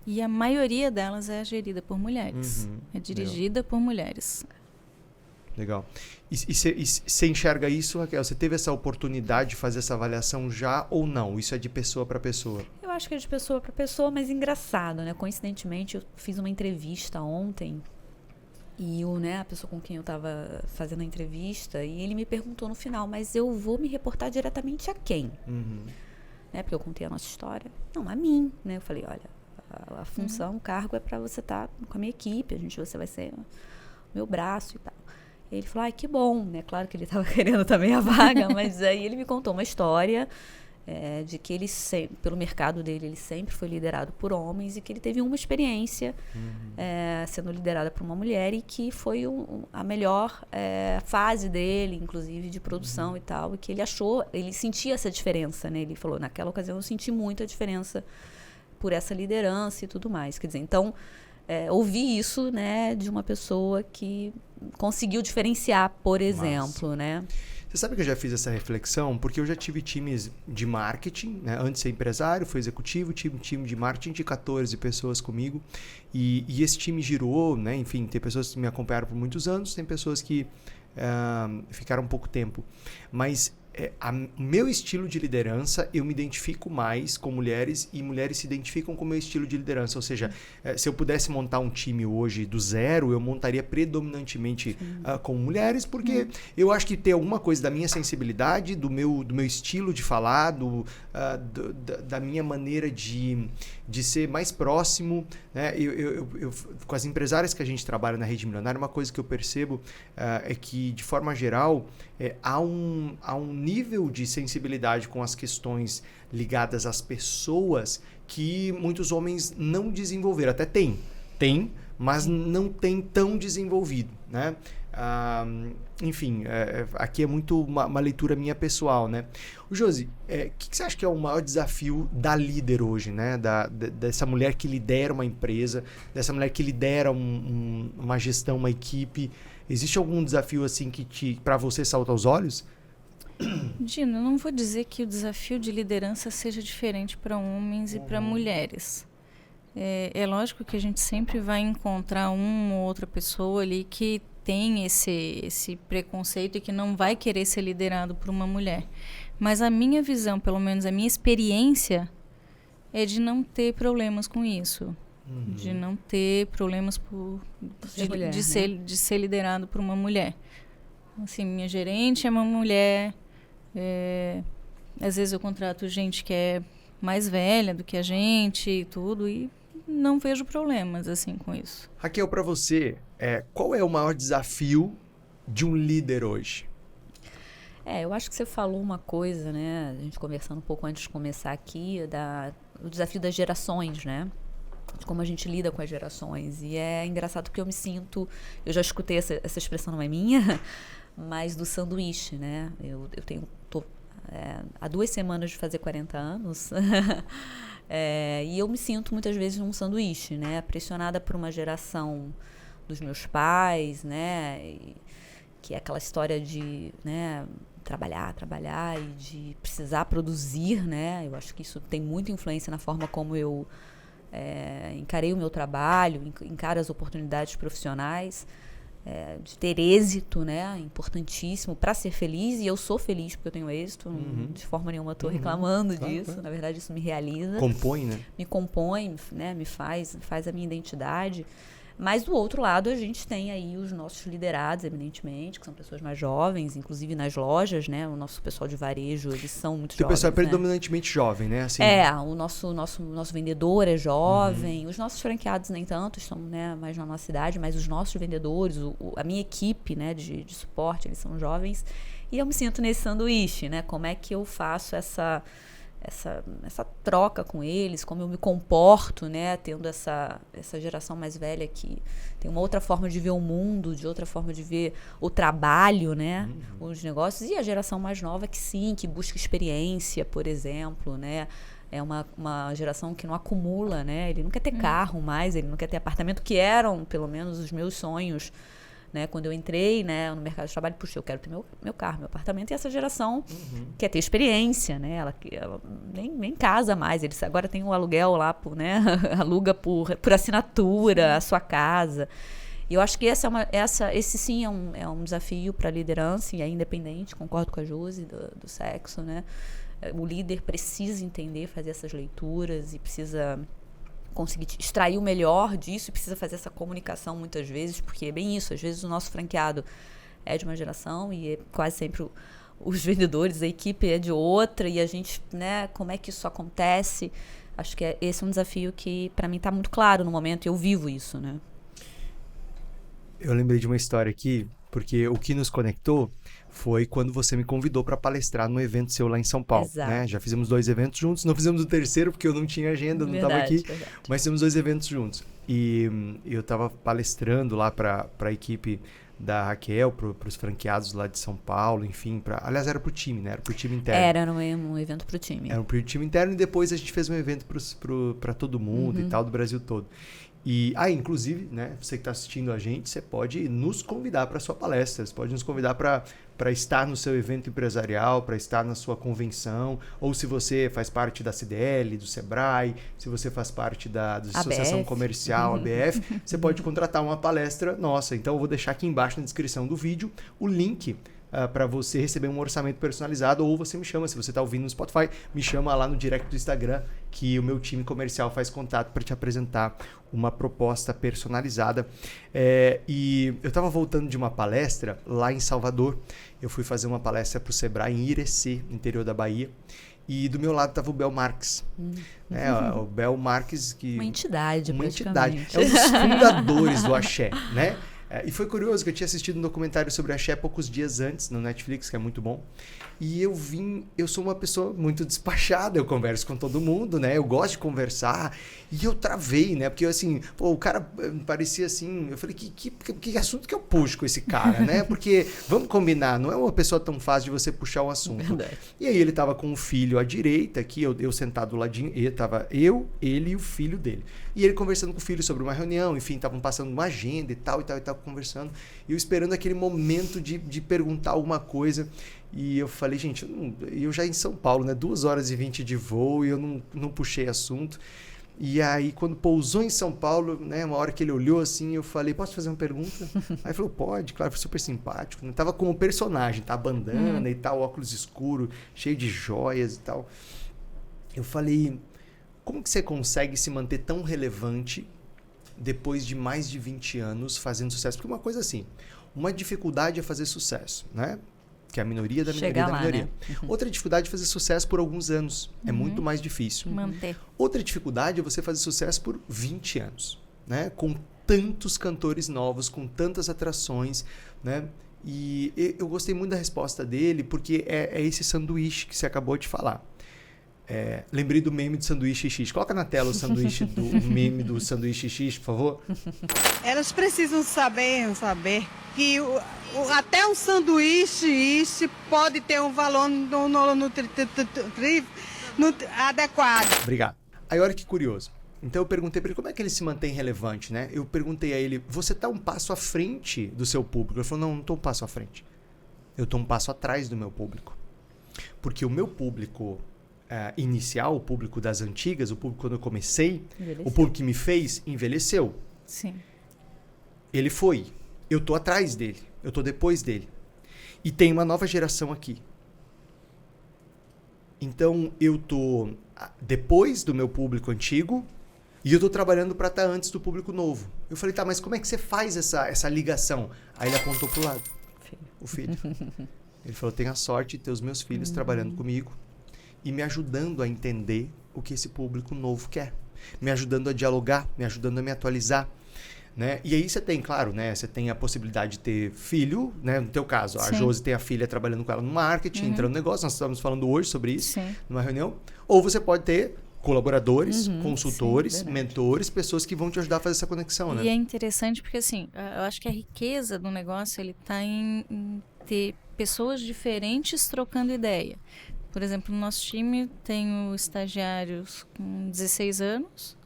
E a maioria delas é gerida por mulheres. É dirigida por mulheres. Legal. E você enxerga isso, Raquel? Você teve essa oportunidade de fazer essa avaliação já ou não? Isso é de pessoa para pessoa? Eu acho que é de pessoa para pessoa, mas engraçado, né? Coincidentemente, eu fiz uma entrevista ontem e a pessoa com quem eu estava fazendo a entrevista, e ele me perguntou no final, mas eu vou me reportar diretamente a quem? Né? Porque eu contei a nossa história. Não, a mim, né? Eu falei, olha, a função, o cargo é para você estar com a minha equipe, você vai ser o meu braço e tal. Ele falou, que bom, né? Claro que ele estava querendo também a vaga, mas aí ele me contou uma história de que ele pelo mercado dele, ele sempre foi liderado por homens, e que ele teve uma experiência sendo liderada por uma mulher, e que foi a melhor fase dele, inclusive, de produção e tal, e que ele sentia essa diferença, né? Ele falou, naquela ocasião eu senti muita diferença por essa liderança e tudo mais. Quer dizer, então, ouvi isso, né, de uma pessoa que conseguiu diferenciar, por exemplo, né? Você sabe que eu já fiz essa reflexão? Porque eu já tive times de marketing, né? Antes de ser empresário, fui executivo, tive um time de marketing de 14 pessoas comigo, e esse time girou, né? Enfim, tem pessoas que me acompanharam por muitos anos, tem pessoas que ficaram pouco tempo. Mas o meu estilo de liderança, eu me identifico mais com mulheres e mulheres se identificam com o meu estilo de liderança. Ou seja, se eu pudesse montar um time hoje do zero, eu montaria predominantemente com mulheres, porque eu acho que tem alguma coisa da minha sensibilidade, do meu estilo de falar, da minha maneira de ser mais próximo. Né? Eu, com as empresárias que a gente trabalha na Rede Milionária, uma coisa que eu percebo é que, de forma geral, há um nível de sensibilidade com as questões ligadas às pessoas que muitos homens não desenvolveram. Até tem, mas não tem tão desenvolvido, né? Enfim, aqui é muito uma leitura minha pessoal, né? Josi, o que você acha que é o maior desafio da líder hoje, né? Dessa mulher que lidera uma empresa, dessa mulher que lidera uma gestão, uma equipe? Existe algum desafio assim que para você salta aos olhos? Dino, eu não vou dizer que o desafio de liderança seja diferente para homens e para mulheres. É lógico que a gente sempre vai encontrar uma ou outra pessoa ali que tem esse preconceito e que não vai querer ser liderado por uma mulher. Mas a minha visão, pelo menos a minha experiência, é de não ter problemas com isso. De não ter problemas de ser liderado por uma mulher. Assim, minha gerente é uma mulher. Às vezes eu contrato gente que é mais velha do que a gente e tudo, e não vejo problemas assim com isso. Raquel, para você, qual é o maior desafio de um líder hoje? Eu acho que você falou uma coisa, né? A gente conversando um pouco antes de começar aqui, o desafio das gerações, né? De como a gente lida com as gerações. E é engraçado porque eu já escutei essa expressão, não é minha, mas do sanduíche, né? Eu tô há 2 semanas de fazer 40 anos e eu me sinto muitas vezes um sanduíche, né? Pressionada por uma geração dos meus pais, né? Que é aquela história de, né, trabalhar e de precisar produzir, né? Eu acho que isso tem muita influência na forma como eu encarei o meu trabalho, encaro as oportunidades profissionais, de ter êxito, né? Importantíssimo para ser feliz, e eu sou feliz porque eu tenho êxito, de forma nenhuma estou reclamando disso, na verdade isso me realiza. Compõe, né? Me compõe, né? Me faz a minha identidade. Mas do outro lado a gente tem aí os nossos liderados, eminentemente, que são pessoas mais jovens, inclusive nas lojas, né? O nosso pessoal de varejo, eles são muito jovens. O pessoal é predominantemente jovem, né? Assim, o nosso vendedor é jovem, os nossos franqueados nem tanto, estão, né, mais na nossa idade, mas os nossos vendedores, a minha equipe, né, de suporte, eles são jovens. E eu me sinto nesse sanduíche, né? Como é que eu faço essa troca com eles, como eu me comporto, né, tendo essa geração mais velha que tem uma outra forma de ver o mundo, de outra forma de ver o trabalho, né, os negócios, e a geração mais nova que busca experiência, por exemplo, né, é uma geração que não acumula, né, ele não quer ter carro mais, ele não quer ter apartamento, que eram, pelo menos, os meus sonhos, né, quando eu entrei, né, no mercado de trabalho, puxa, eu quero ter meu carro, meu apartamento, e essa geração quer ter experiência, né, ela nem casa mais, eles agora tem o aluguel lá, né, aluga por assinatura a sua casa. E eu acho que esse sim é um desafio para a liderança, e é independente, concordo com a Josi do sexo, né, o líder precisa entender, fazer essas leituras e precisa conseguir extrair o melhor disso, e precisa fazer essa comunicação muitas vezes, porque é bem isso, às vezes o nosso franqueado é de uma geração e é quase sempre os vendedores, a equipe é de outra, e a gente, né, como é que isso acontece? Acho que esse é um desafio que para mim está muito claro no momento, e eu vivo isso, né? Eu lembrei de uma história aqui, porque o que nos conectou foi quando você me convidou para palestrar num evento seu lá em São Paulo. Né? Já fizemos 2 eventos juntos, não fizemos o terceiro porque eu não tinha agenda, não estava aqui, mas fizemos 2 eventos juntos. E eu estava palestrando lá para a equipe da Raquel, para os franqueados lá de São Paulo, enfim, aliás, era para o time, né? Era para o time interno. Era um evento para o time. Era para o time interno, e depois a gente fez um evento para todo mundo e tal, do Brasil todo. E inclusive, né, você que está assistindo a gente, você pode nos convidar para a sua palestra, você pode nos convidar para estar no seu evento empresarial, para estar na sua convenção, ou se você faz parte da CDL, do Sebrae, se você faz parte da Associação Comercial, ABF, você pode contratar uma palestra nossa. Então eu vou deixar aqui embaixo na descrição do vídeo o link para você receber um orçamento personalizado, ou você me chama, se você está ouvindo no Spotify, me chama lá no direct do Instagram, que o meu time comercial faz contato para te apresentar uma proposta personalizada. E eu estava voltando de uma palestra lá em Salvador. Eu fui fazer uma palestra para o Sebrae em Irecê, no interior da Bahia. E do meu lado estava o Bel Marques. O Bel Marques, que... Uma entidade, é um dos fundadores do axé, né? E foi curioso que eu tinha assistido um documentário sobre axé poucos dias antes no Netflix, que é muito bom. E eu sou uma pessoa muito despachada, eu converso com todo mundo, né? Eu gosto de conversar. E eu travei, né? Porque assim, o cara parecia assim, eu falei, que assunto que eu puxo com esse cara, né? Porque, vamos combinar, não é uma pessoa tão fácil de você puxar o assunto. Verdade. E aí ele tava com o filho à direita, aqui, eu sentado do ladinho, tava ele e o filho dele. E ele conversando com o filho sobre uma reunião, enfim, estavam passando uma agenda e tal, conversando. E eu esperando aquele momento de perguntar alguma coisa. E eu falei, gente, eu já em São Paulo, né? 2h20 de voo e eu não puxei assunto. E aí, quando pousou em São Paulo, né? Uma hora que ele olhou assim, eu falei, posso fazer uma pergunta? Aí ele falou, pode, claro, foi super simpático. Né? Tava com o personagem, tá? Bandana e tal, óculos escuro, cheio de joias e tal. Eu falei, como que você consegue se manter tão relevante depois de mais de 20 anos fazendo sucesso? Porque uma coisa assim, uma dificuldade é fazer sucesso, né? Que é a minoria da minoria da minoria. Né? Outra dificuldade é fazer sucesso por alguns anos. É muito mais difícil. Manter. Outra dificuldade é você fazer sucesso por 20 anos, né? Com tantos cantores novos, com tantas atrações, né? E eu gostei muito da resposta dele, porque é esse sanduíche que você acabou de falar. Lembrei do meme do sanduíche X. Coloca na tela o meme do sanduíche X, por favor. Elas precisam saber que até um sanduíche pode ter um valor adequado. Obrigado. Aí olha que curioso. Então eu perguntei para ele como é que ele se mantém relevante, né? Eu perguntei a ele, você está um passo à frente do seu público? Ele falou, não estou um passo à frente. Eu estou um passo atrás do meu público. Porque o meu público inicial, o público das antigas, o público quando eu comecei, o público que me fez, envelheceu. Sim. Ele foi. Eu tô atrás dele. Eu tô depois dele. E tem uma nova geração aqui. Então, eu tô depois do meu público antigo e eu tô trabalhando para estar antes do público novo. Eu falei, tá, mas como é que você faz essa ligação? Aí ele apontou pro lado. O filho. Ele falou, tenho a sorte de ter os meus filhos trabalhando comigo e me ajudando a entender o que esse público novo quer. Me ajudando a dialogar, me ajudando a me atualizar. Né? E aí você tem, claro, né? Você tem a possibilidade de ter filho, né? No teu caso, a Josi tem a filha trabalhando com ela no marketing, entrando no negócio. Nós estamos falando hoje sobre isso, numa reunião. Ou você pode ter colaboradores, consultores, mentores, pessoas que vão te ajudar a fazer essa conexão, né? E é interessante porque, assim, eu acho que a riqueza do negócio, ele está em ter pessoas diferentes trocando ideia. Por exemplo, no nosso time tenho estagiários com 16 anos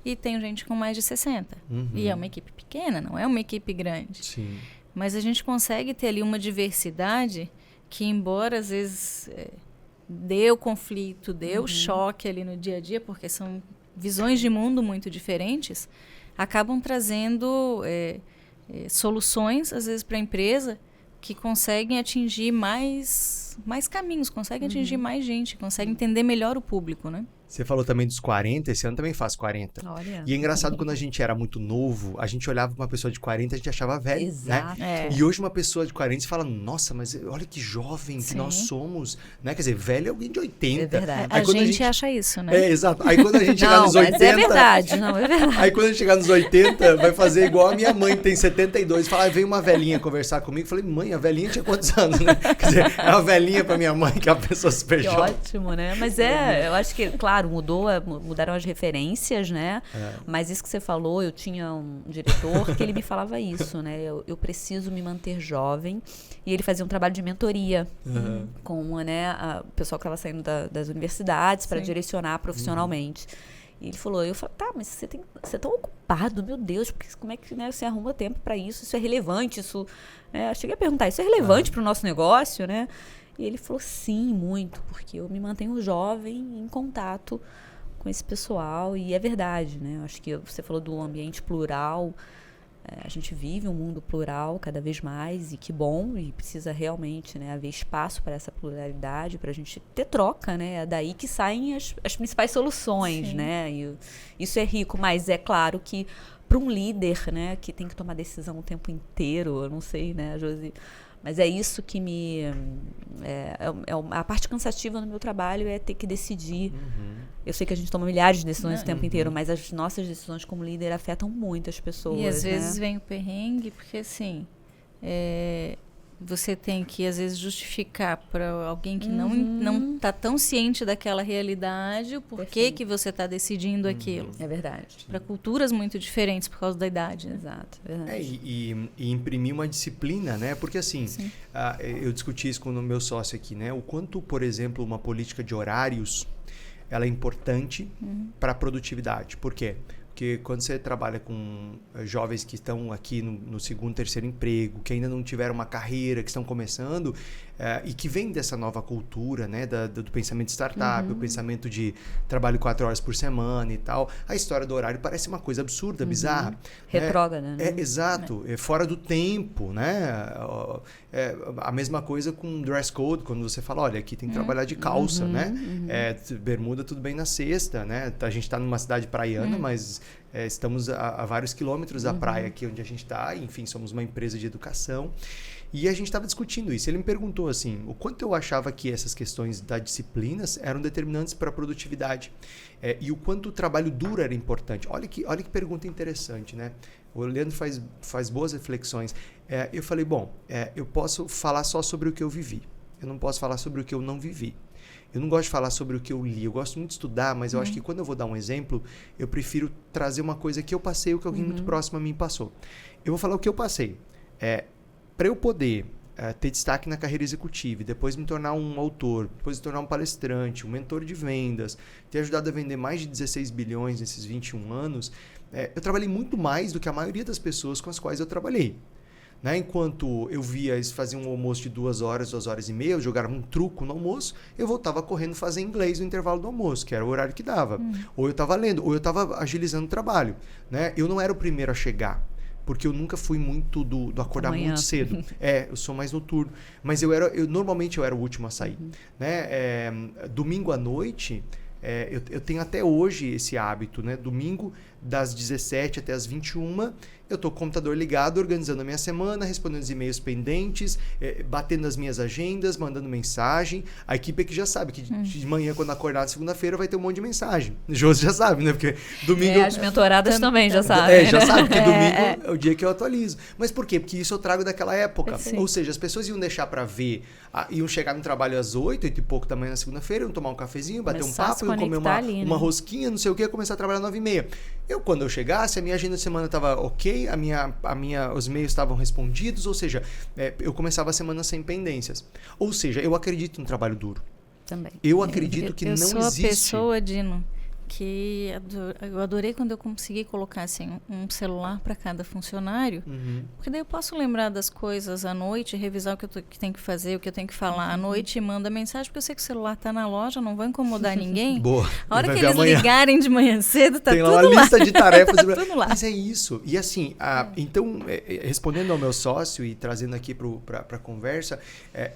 e tenho gente com mais de 60. E é uma equipe pequena, não é uma equipe grande. Sim. Mas a gente consegue ter ali uma diversidade que, embora às vezes dê o conflito, dê o choque ali no dia a dia, porque são visões de mundo muito diferentes, acabam trazendo soluções, às vezes, para a empresa que conseguem atingir mais caminhos, conseguem atingir mais gente, conseguem entender melhor o público, né? Você falou também dos 40, esse ano também faz 40. Olha. E é engraçado, quando a gente era muito novo, a gente olhava pra uma pessoa de 40 e a gente achava velho, Exato. né? E hoje uma pessoa de 40 você fala, nossa, mas olha que jovem que nós somos, né? Quer dizer, velho é alguém de 80. É verdade. A gente acha isso, né? Exato. Aí quando a gente chegar nos 80... Mas é verdade, é verdade. Aí quando a gente chegar nos 80, vai fazer igual a minha mãe, que tem 72. Fala, veio uma velhinha conversar comigo. Falei, mãe, a velhinha tinha quantos anos, né? Quer dizer, é uma velhinha pra minha mãe, que é uma pessoa super Que jovem. ótimo, né? Mas eu acho que, claro, mudaram as referências, né? Mas isso que você falou, eu tinha um diretor que ele me falava isso, né? Eu preciso me manter jovem. E ele fazia um trabalho de mentoria com o pessoal que estava saindo das universidades para direcionar profissionalmente. E ele falou, tá, mas você é tão ocupado, meu Deus, porque como é que você arruma tempo para isso? Isso é relevante, isso... Eu cheguei a perguntar, isso é relevante para o nosso negócio, né? E ele falou, sim, muito, porque eu me mantenho jovem em contato com esse pessoal, e é verdade, né? Acho que você falou do ambiente plural, a gente vive um mundo plural cada vez mais, e que bom, e precisa realmente, né, haver espaço para essa pluralidade, para a gente ter troca, né? É daí que saem as principais soluções, Sim. né? E isso é rico, mas é claro que para um líder, né, que tem que tomar decisão o tempo inteiro, eu não sei, né, Josi, mas é isso que a parte cansativa no meu trabalho é ter que decidir. Eu sei que a gente toma milhares de decisões o tempo inteiro, mas as nossas decisões como líder afetam muito as pessoas. E às né? vezes vem o perrengue, porque assim, você tem que às vezes justificar para alguém que não está tão ciente daquela realidade o porquê que você está decidindo aquilo. É verdade. Para culturas muito diferentes por causa da idade. Né? Exato. Verdade. E imprimir uma disciplina, né? Porque assim, eu discuti isso com o meu sócio aqui, né? O quanto, por exemplo, uma política de horários, ela é importante para a produtividade. Por quê? Porque quando você trabalha com jovens que estão aqui no segundo, terceiro emprego, que ainda não tiveram uma carreira, que estão começando, e que vem dessa nova cultura, né, do pensamento de startup, o pensamento de trabalho 4 horas por semana e tal, a história do horário parece uma coisa absurda, bizarra. Retrógrada, né? Exato, é fora do tempo, né? A mesma coisa com dress code, quando você fala, olha, aqui tem que trabalhar de calça, né? Bermuda tudo bem na sexta, né? A gente está numa cidade praiana, mas estamos a vários quilômetros da praia aqui onde a gente está, enfim, somos uma empresa de educação. E a gente estava discutindo isso. Ele me perguntou assim, o quanto eu achava que essas questões da disciplinas eram determinantes para a produtividade. E o quanto o trabalho duro era importante. Olha que pergunta interessante, né? O Leandro faz boas reflexões. Eu falei, bom, eu posso falar só sobre o que eu vivi. Eu não posso falar sobre o que eu não vivi. Eu não gosto de falar sobre o que eu li. Eu gosto muito de estudar, mas eu acho que quando eu vou dar um exemplo, eu prefiro trazer uma coisa que eu passei ou que alguém muito próximo a mim passou. Eu vou falar o que eu passei. Para eu poder ter destaque na carreira executiva, depois me tornar um autor, depois me tornar um palestrante, um mentor de vendas, ter ajudado a vender mais de 16 bilhões nesses 21 anos, eu trabalhei muito mais do que a maioria das pessoas com as quais eu trabalhei. Né? Enquanto eu via eles faziam um almoço de 2 horas, 2 horas e meia, eu jogava um truco no almoço, eu voltava correndo fazer inglês no intervalo do almoço, que era o horário que dava. Ou eu estava lendo, ou eu estava agilizando o trabalho. Né? Eu não era o primeiro a chegar. Porque eu nunca fui muito do acordar muito cedo. Eu sou mais noturno. Mas normalmente eu era o último a sair. Né? Domingo à noite, eu tenho até hoje esse hábito. Né? Domingo, das 17 até as 21, eu estou com o computador ligado, organizando a minha semana, respondendo os e-mails pendentes, batendo as minhas agendas, mandando mensagem. A equipe aqui já sabe que de manhã, quando acordar na segunda-feira, vai ter um monte de mensagem. O Josi já sabe, né? Porque domingo... as mentoradas também já sabem. Já sabe, porque domingo é o dia que eu atualizo. Mas por quê? Porque isso eu trago daquela época. Ou seja, as pessoas iam deixar para ver, iam chegar no trabalho às 8 e pouco da manhã na segunda-feira, iam tomar um cafezinho, bater um papo, iam comer uma rosquinha, não sei o que, começar a trabalhar às 9h30. Quando eu chegasse, a minha agenda de semana estava ok, os e-mails estavam respondidos, ou seja, eu começava a semana sem pendências. Ou seja, eu acredito no trabalho duro. Também. Eu acredito que não existe... Eu sou a pessoa, Dino, que eu adorei quando eu consegui colocar assim, um celular para cada funcionário, porque daí eu posso lembrar das coisas à noite, revisar o que tenho que fazer, o que eu tenho que falar à noite e manda mensagem, porque eu sei que o celular está na loja, não vai incomodar ninguém. Boa. A hora que eles ligarem de manhã cedo, tá tudo lá. Tem lá uma lista de tarefas. Tá tudo lá. Mas é isso. E assim, então, respondendo ao meu sócio e trazendo aqui para a conversa,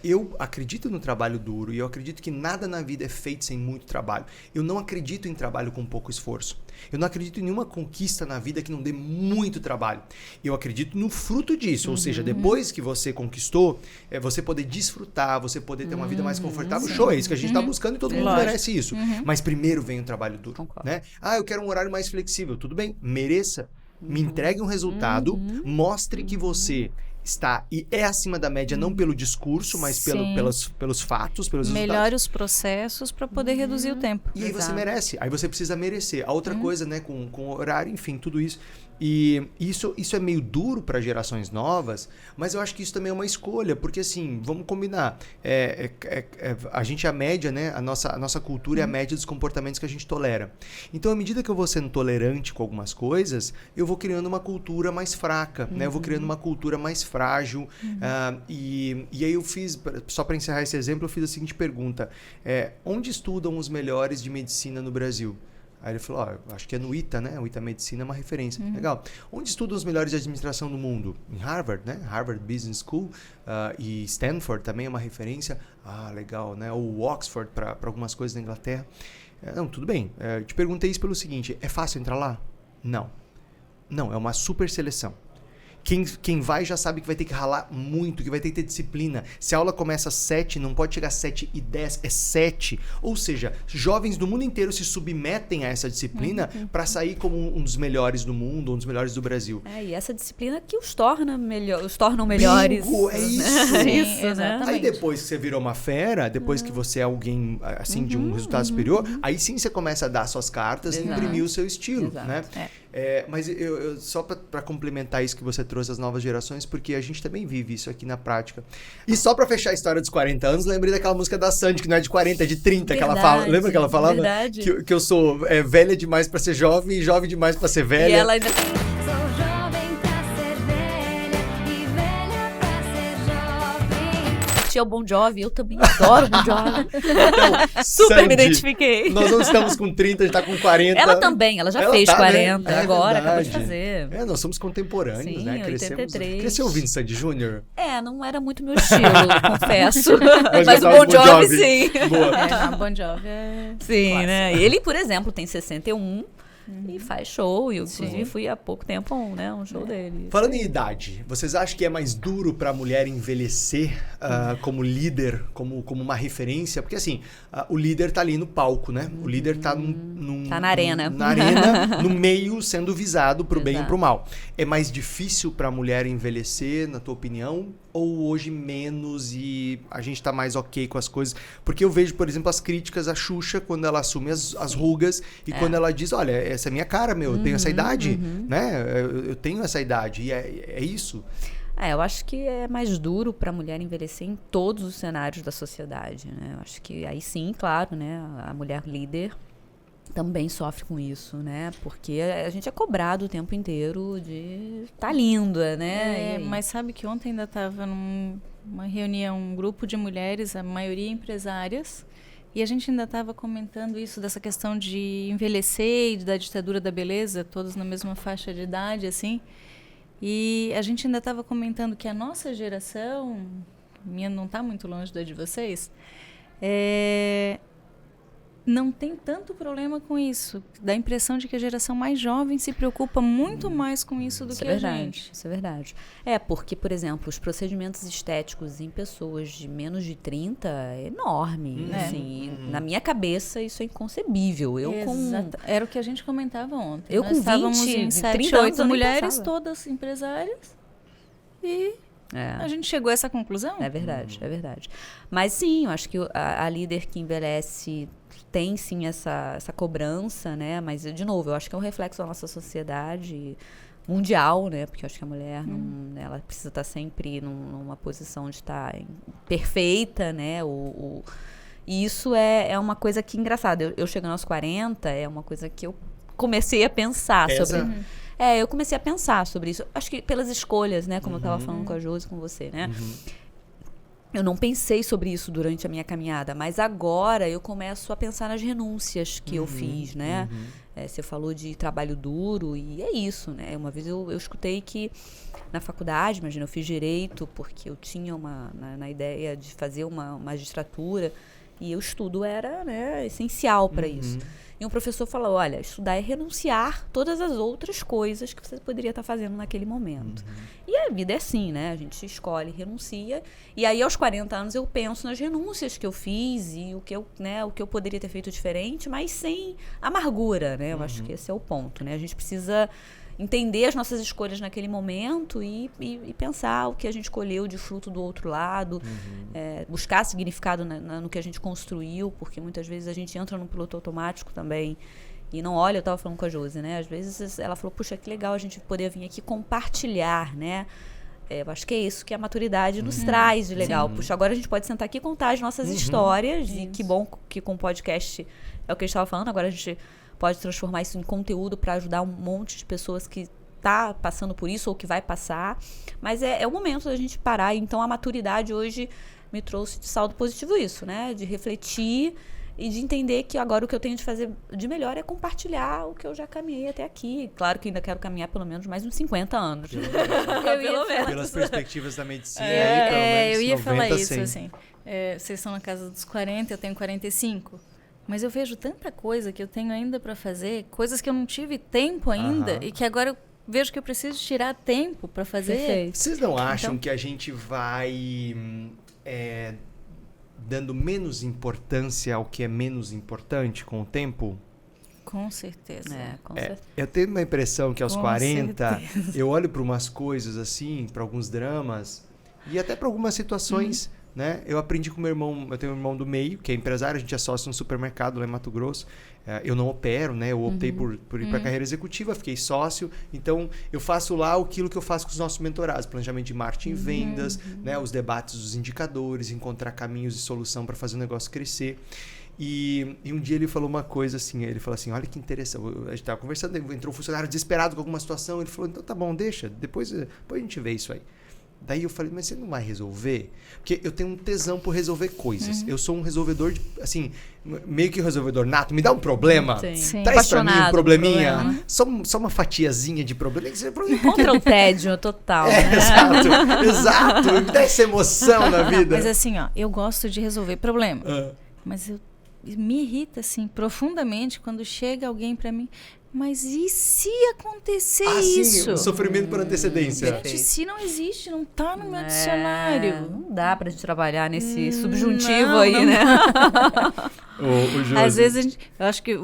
eu acredito no trabalho duro e eu acredito que nada na vida é feito sem muito trabalho. Eu não acredito em trabalho com pouco esforço. Eu não acredito em nenhuma conquista na vida que não dê muito trabalho. Eu acredito no fruto disso, ou seja, depois que você conquistou, você poder desfrutar, você poder ter uma vida mais confortável. Show, é isso que a gente está buscando e todo mundo merece isso. Mas primeiro vem o trabalho duro. Né? Eu quero um horário mais flexível. Tudo bem, mereça. Me entregue um resultado, mostre que você está e é acima da média, não pelo discurso, mas pelos fatos, pelos resultados. Melhore os processos para poder reduzir o tempo. E aí você merece, aí você precisa merecer. A outra coisa, né, com horário, enfim, tudo isso. E isso é meio duro para gerações novas, mas eu acho que isso também é uma escolha, porque assim, vamos combinar, a gente é a média, né? A nossa cultura é a média dos comportamentos que a gente tolera. Então, à medida que eu vou sendo tolerante com algumas coisas, eu vou criando uma cultura mais fraca, né? Eu vou criando uma cultura mais frágil. E aí eu fiz, só para encerrar esse exemplo, eu fiz a seguinte pergunta: onde estudam os melhores de medicina no Brasil? Aí ele falou, acho que é no ITA, né? O ITA Medicina é uma referência. Legal. Onde estudam os melhores de administração do mundo? Em Harvard, né? Harvard Business School. E Stanford também é uma referência. Legal, né? Ou Oxford para algumas coisas na Inglaterra. Não, tudo bem. Te perguntei isso pelo seguinte, é fácil entrar lá? Não. Não, é uma super seleção. Quem vai já sabe que vai ter que ralar muito, que vai ter que ter disciplina. Se a aula começa às 7, não pode chegar às 7:10, é 7. Ou seja, jovens do mundo inteiro se submetem a essa disciplina para sair como um dos melhores do mundo, um dos melhores do Brasil. E essa disciplina que os tornam melhores. Bingo, é isso. Isso, exatamente. Aí depois que você virou uma fera, depois que você é alguém assim de um resultado superior, aí sim você começa a dar suas cartas e imprimir o seu estilo, né? Mas eu só para complementar isso que você trouxe às novas gerações, porque a gente também vive isso aqui na prática. E só para fechar a história dos 40 anos, lembrei daquela música da Sandy, que não é de 40, é de 30, que ela fala. Lembra que ela falava? Que eu sou velha demais para ser jovem e jovem demais para ser velha. E ela ainda... O Bon Jovi, eu também adoro Bon Jovi. Então, super Sandy, me identifiquei. Nós não estamos com 30, a gente tá com 40. Ela também, ela já fez 40, né? agora acabou de fazer. Nós somos contemporâneos, sim, né? 83. Cresceu ouvindo Sandy Júnior? Não era muito meu estilo, confesso. Mas o gostava Bon Jovi, sim. Boa. O Bon Jovi é sim, clássico. né? Ele, por exemplo, tem 61. E faz show, e eu inclusive fui há pouco tempo a um show dele. Falando em idade, vocês acham que é mais duro para a mulher envelhecer como líder, como uma referência? Porque assim, o líder tá ali no palco, né? O líder tá tá na arena. Na arena, no meio, sendo visado pro bem e pro mal. É mais difícil para a mulher envelhecer, na tua opinião? Ou hoje menos e a gente tá mais ok com as coisas? Porque eu vejo, por exemplo, as críticas à Xuxa quando ela assume as rugas e quando ela diz, olha, essa é minha cara, eu tenho essa idade, né? Eu tenho essa idade e é isso. Eu acho que é mais duro para a mulher envelhecer em todos os cenários da sociedade, né? Eu acho que aí sim, claro, né? A mulher líder também sofre com isso, né? Porque a gente é cobrado o tempo inteiro de tá linda, né? Mas sabe que ontem ainda estava numa reunião, um grupo de mulheres, a maioria empresárias, e a gente ainda estava comentando isso, dessa questão de envelhecer e da ditadura da beleza, todos na mesma faixa de idade, assim. E a gente ainda estava comentando que a nossa geração, minha não está muito longe da de vocês, não tem tanto problema com isso. Dá a impressão de que a geração mais jovem se preocupa muito mais com isso do que a gente. Isso é verdade. Porque, por exemplo, os procedimentos estéticos em pessoas de menos de 30 é enorme. Assim, na minha cabeça, isso é inconcebível. Era o que a gente comentava ontem. Eu com 20, 30 anos, mulheres, todas empresárias, e a gente chegou a essa conclusão. É verdade, é verdade. Mas sim, eu acho que a líder que envelhece tem sim essa cobrança, né? Mas, de novo, eu acho que é um reflexo da nossa sociedade mundial, né? Porque eu acho que a mulher ela precisa estar sempre numa posição de estar perfeita, né? E isso é uma coisa que engraçada. Eu chegando aos 40, é uma coisa que eu comecei a pensar sobre. Eu comecei a pensar sobre isso. Acho que pelas escolhas, né? Como eu estava falando com a Josi, com você, né? Eu não pensei sobre isso durante a minha caminhada, mas agora eu começo a pensar nas renúncias que eu fiz, né? Você falou de trabalho duro e é isso, né? Uma vez eu escutei que na faculdade, imagina, eu fiz direito porque eu tinha na ideia de fazer uma magistratura e o estudo era, né, essencial para isso. E um professor falou, olha, estudar é renunciar todas as outras coisas que você poderia estar fazendo naquele momento. E a vida é assim, né? A gente escolhe, renuncia. E aí, aos 40 anos, eu penso nas renúncias que eu fiz e o que eu poderia ter feito diferente, mas sem amargura, né? Eu acho que esse é o ponto, né? A gente precisa entender as nossas escolhas naquele momento e pensar o que a gente escolheu de fruto do outro lado, buscar significado no que a gente construiu, porque muitas vezes a gente entra num piloto automático também e não olha. Eu estava falando com a Josi, né? Às vezes ela falou, puxa, que legal a gente poder vir aqui compartilhar, né? Eu acho que é isso que a maturidade nos traz de legal. Puxa, agora a gente pode sentar aqui e contar as nossas histórias, e que bom que com o podcast é o que a gente estava falando, agora a gente pode transformar isso em conteúdo para ajudar um monte de pessoas que está passando por isso ou que vai passar. Mas é o momento da gente parar. Então, a maturidade hoje me trouxe de saldo positivo isso, né? De refletir e de entender que agora o que eu tenho de fazer de melhor é compartilhar o que eu já caminhei até aqui. Claro que ainda quero caminhar pelo menos mais uns 50 anos. Pelo menos. Pelas perspectivas da medicina, aí, pelo menos eu ia 90, falar isso, 100. assim. Vocês estão na casa dos 40, eu tenho 45. Mas eu vejo tanta coisa que eu tenho ainda para fazer, coisas que eu não tive tempo ainda, e que agora eu vejo que eu preciso tirar tempo para fazer. Perfeito. Vocês não acham que a gente vai dando menos importância ao que é menos importante com o tempo? Com certeza. Com certeza. Eu tenho uma impressão que aos Com 40, certeza. eu olho para umas coisas assim, para alguns dramas, e até para algumas situações, né? Eu aprendi com meu irmão, eu tenho um irmão do meio, que é empresário, a gente é sócio no supermercado lá em Mato Grosso. Eu não opero, né? Eu optei por ir para a carreira executiva, fiquei sócio. Então, eu faço lá aquilo que eu faço com os nossos mentorados. Planejamento de marketing e vendas, né? Os debates dos indicadores, encontrar caminhos de solução para fazer o negócio crescer. E um dia ele falou uma coisa assim, ele falou assim, olha que interessante, a gente estava conversando, entrou um funcionário desesperado com alguma situação, ele falou, então tá bom, deixa, depois a gente vê isso aí. Daí eu falei, mas você não vai resolver? Porque eu tenho um tesão por resolver coisas. Eu sou um resolvedor, assim, meio que resolvedor nato. Me dá um problema, Sim. traz pra mim um probleminha. Problema. Só uma fatiazinha de problema. Contra o tédio total, né? Exato. Me dá essa emoção na vida. Mas assim, eu gosto de resolver problema. Mas me irrita, assim, profundamente quando chega alguém para mim... Mas e se acontecer isso? Sim, o sofrimento por antecedência. Gente, se não existe, não tá no meu dicionário. Não dá pra gente trabalhar nesse subjuntivo aí, né? Às vezes, eu acho que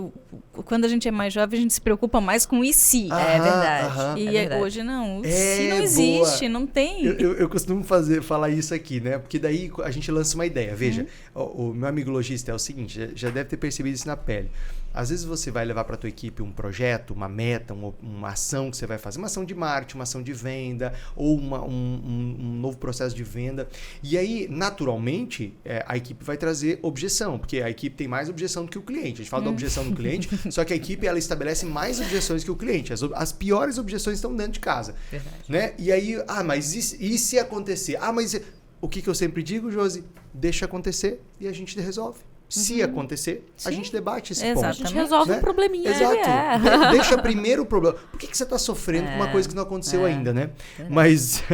quando a gente é mais jovem, a gente se preocupa mais com e se. É verdade. E é verdade. hoje não. Se não existe, não tem. Eu costumo falar isso aqui, né? Porque daí a gente lança uma ideia. Veja, o meu amigo lojista é o seguinte, já deve ter percebido isso na pele. Às vezes você vai levar para a tua equipe um projeto, uma meta, uma ação que você vai fazer, uma ação de marketing, uma ação de venda ou um novo processo de venda. E aí, naturalmente, a equipe vai trazer objeção, porque a equipe tem mais objeção do que o cliente. A gente fala da objeção do cliente, só que a equipe ela estabelece mais objeções que o cliente. As piores objeções estão dentro de casa. Verdade. Né? E aí, mas e se acontecer? Mas o que eu sempre digo, Josi? Deixa acontecer e a gente resolve. Se acontecer, a gente debate esse ponto. A gente resolve um probleminha. Exato. Deixa primeiro o problema. Por que você está sofrendo com uma coisa que não aconteceu ainda, né? Mas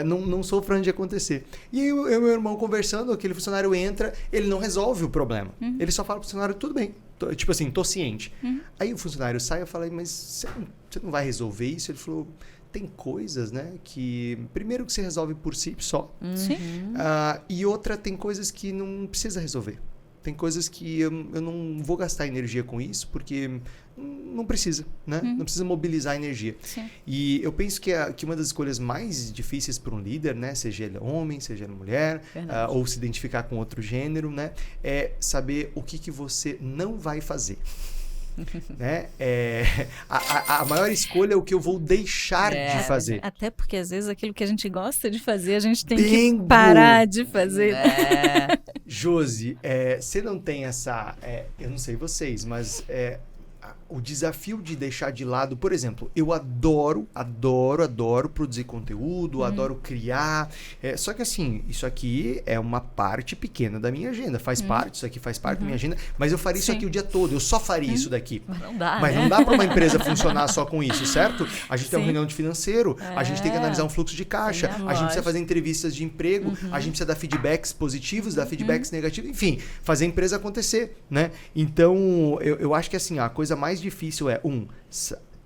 não sofrendo de acontecer. E aí, eu e meu irmão conversando, aquele funcionário entra, ele não resolve o problema. Ele só fala pro funcionário, tudo bem. Tipo assim, tô ciente. Aí o funcionário sai, eu falei, mas você não vai resolver isso? Ele falou... Tem coisas, né, que... Primeiro que se resolve por si só. E outra, tem coisas que não precisa resolver. Tem coisas que eu não vou gastar energia com isso, porque não precisa, né? Não precisa mobilizar energia. Sim. E eu penso que uma das escolhas mais difíceis para um líder, né, seja ele homem, seja ele mulher, ou se identificar com outro gênero, né, é saber o que você não vai fazer. Né? A maior escolha é o que eu vou deixar de fazer. Até porque às vezes aquilo que a gente gosta de fazer, a gente tem Bingo! que parar de fazer. Josi, você não tem essa... eu não sei vocês, mas... o desafio de deixar de lado, por exemplo, eu adoro produzir conteúdo, adoro criar, só que assim, isso aqui é uma parte pequena da minha agenda, isso aqui faz parte da minha agenda, mas eu faria isso aqui o dia todo, eu só faria isso daqui. Mas não dá, Mas né? não dá para uma empresa funcionar só com isso, certo? A gente tem uma reunião de financeiro, a gente tem que analisar um fluxo de caixa, a gente precisa fazer entrevistas de emprego, a gente precisa dar feedbacks positivos, dar feedbacks negativos, enfim, fazer a empresa acontecer, né? Então, eu acho que assim, a coisa mais difícil é,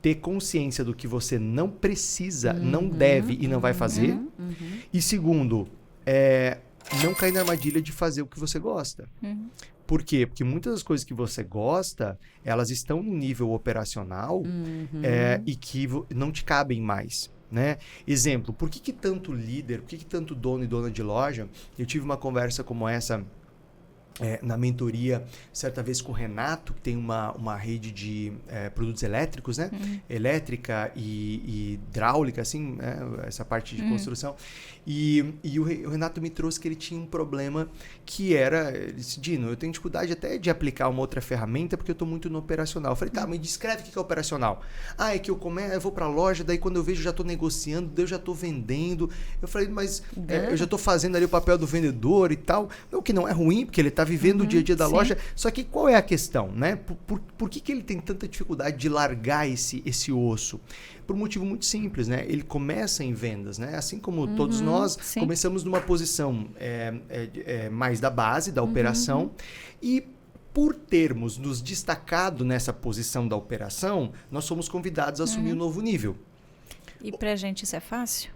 ter consciência do que você não precisa, não deve e não vai fazer. E segundo, não cair na armadilha de fazer o que você gosta. Por quê? Porque muitas das coisas que você gosta, elas estão no nível operacional e que não te cabem mais. Né? Exemplo, por que tanto líder, por que tanto dono e dona de loja? Eu tive uma conversa como essa na mentoria, certa vez com o Renato, que tem uma rede de produtos elétricos, né? Elétrica e hidráulica, assim, né? Essa parte de construção. E o Renato me trouxe que ele tinha um problema que era, ele disse, Dino, eu tenho dificuldade até de aplicar uma outra ferramenta porque eu estou muito no operacional. Eu falei, tá, mas descreve o que é operacional. É que eu vou para a loja, daí quando eu vejo já estou negociando, daí eu já estou vendendo. Eu falei, mas eu já estou fazendo ali o papel do vendedor e tal. O que não é ruim, porque ele está tá vivendo o dia a dia da loja. Só que qual é a questão, né? Por que ele tem tanta dificuldade de largar esse osso? Por um motivo muito simples, né? Ele começa em vendas, né? Assim como todos nós começamos numa posição mais da base, da operação, e por termos nos destacado nessa posição da operação, nós somos convidados a assumir um novo nível. E pra gente isso é fácil?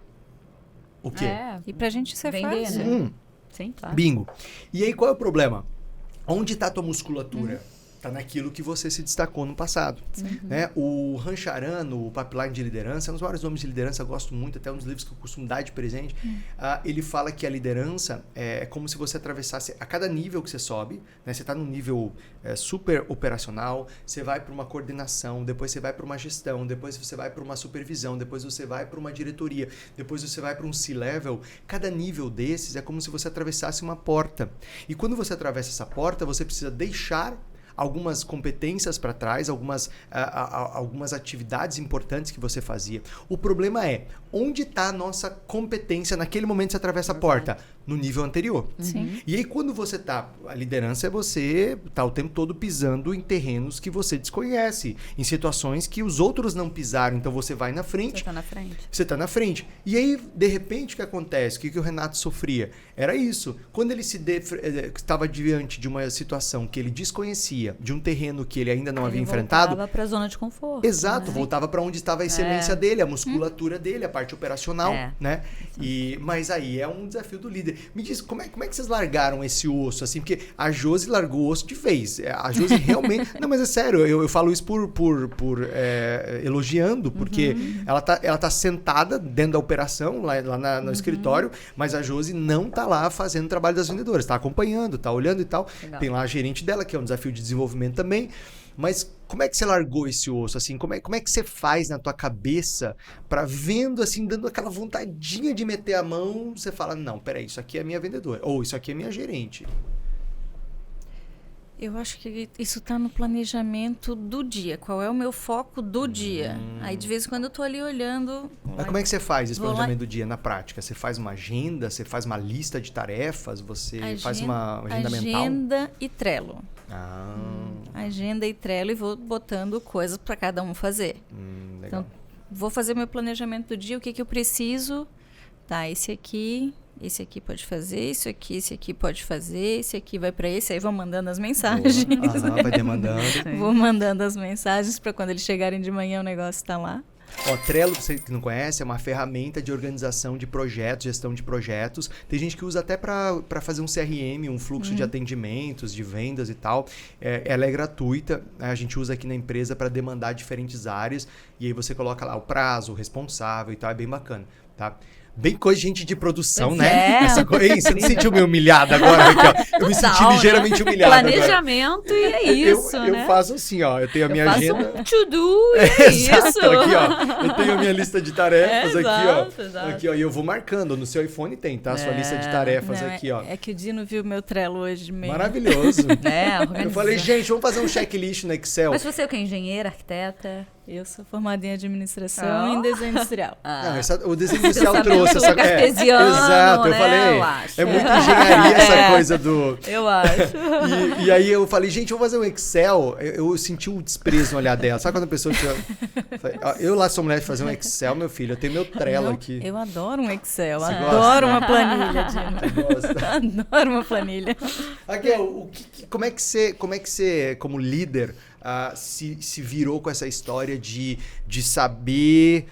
O quê? E pra gente isso é Vender, fácil? né? Sim, claro. Bingo. E aí qual é o problema? Onde está a tua musculatura? Está naquilo que você se destacou no passado. Né? O Rancharan, o Pipeline de Liderança, é um dos vários nomes de liderança, eu gosto muito, até um dos livros que eu costumo dar de presente. Ele fala que a liderança é como se você atravessasse, a cada nível que você sobe, né? Você está num nível super operacional, você vai para uma coordenação, depois você vai para uma gestão, depois você vai para uma supervisão, depois você vai para uma diretoria, depois você vai para um C-level. Cada nível desses é como se você atravessasse uma porta. E quando você atravessa essa porta, você precisa deixar algumas competências para trás, algumas atividades importantes que você fazia. O problema é, onde está a nossa competência naquele momento que você atravessa a porta? No nível anterior. Sim. E aí, quando você está... A liderança é você tá o tempo todo pisando em terrenos que você desconhece, em situações que os outros não pisaram. Então, você vai na frente. Você tá na frente. Você está na frente. E aí, de repente, o que acontece? O que o Renato sofria? Era isso. Quando ele estava diante de uma situação que ele desconhecia, de um terreno que ele ainda não havia enfrentado... voltava para a zona de conforto. Exato, voltava para onde estava a excelência dele, a musculatura dele, a parte operacional, né? Mas aí é um desafio do líder. Me diz, como é que vocês largaram esse osso, assim? Porque a Josi largou o osso de vez. A Josi realmente... Não, mas é sério, eu falo isso elogiando, porque ela tá sentada dentro da operação, lá no escritório, mas a Josi não tá lá fazendo o trabalho das vendedoras, tá acompanhando, tá olhando e tal. Legal. Tem lá a gerente dela, que é um desafio de desenvolvimento também. Mas como é que você largou esse osso, assim? Como é que você faz na tua cabeça para vendo, assim, dando aquela vontadinha de meter a mão, você fala, não, peraí, isso aqui é minha vendedora, ou isso aqui é minha gerente. Eu acho que isso está no planejamento do dia. Qual é o meu foco do dia? Aí, de vez em quando, eu tô ali olhando... Mas como é que você faz esse Vou planejamento do dia na prática? Você faz uma agenda, você faz uma lista de tarefas, você faz uma agenda mental? Agenda e Trello. Agenda e Trello, e vou botando coisas para cada um fazer. Legal. Então, vou fazer meu planejamento do dia, o que eu preciso. Tá, esse aqui pode fazer, esse aqui pode fazer, esse aqui vai para esse, aí vou mandando as mensagens. Vai demandando. Vou mandando as mensagens para quando eles chegarem de manhã o negócio tá lá. Trello, você que não conhece, é uma ferramenta de organização de projetos, gestão de projetos. Tem gente que usa até para fazer um CRM, um fluxo de atendimentos, de vendas e tal. Ela é gratuita, a gente usa aqui na empresa para demandar diferentes áreas. E aí você coloca lá o prazo, o responsável e tal, é bem bacana, tá? Bem coisa de gente de produção, Pois né? é. Essa coisa, você não se sentiu meio humilhada agora? Aqui, ó. Eu me senti Total, ligeiramente né? humilhado agora. Planejamento e é isso, né? Eu faço assim, ó. Eu tenho a minha faço agenda. um to-do e é Exato, isso. aqui, ó. Eu tenho a minha lista de tarefas aqui, ó. Exato. Aqui, ó. E eu vou marcando. No seu iPhone tem, tá? A sua lista de tarefas Não, aqui, ó. É que o Dino viu meu Trello hoje mesmo. Maravilhoso. Eu falei, Organizado. gente, vamos fazer um checklist no Excel. Mas você é o quê? Engenheira, arquiteta? Eu sou formada em administração e em desenho industrial. Não, o desenho inicial trouxe essa cartesiano, exato, eu né? falei. Eu acho. É muito engenharia essa coisa do. Eu acho. E aí eu falei, gente, vamos fazer um Excel. Eu senti um desprezo no olhar dela. Sabe quando a pessoa eu lá sou mulher de fazer um Excel, meu filho, eu tenho meu Trello aqui. Eu adoro um Excel, Você adoro uma planilha, Dino. Gosta? Adoro uma planilha. Raquel, como é que você, como líder, se virou com essa história de saber...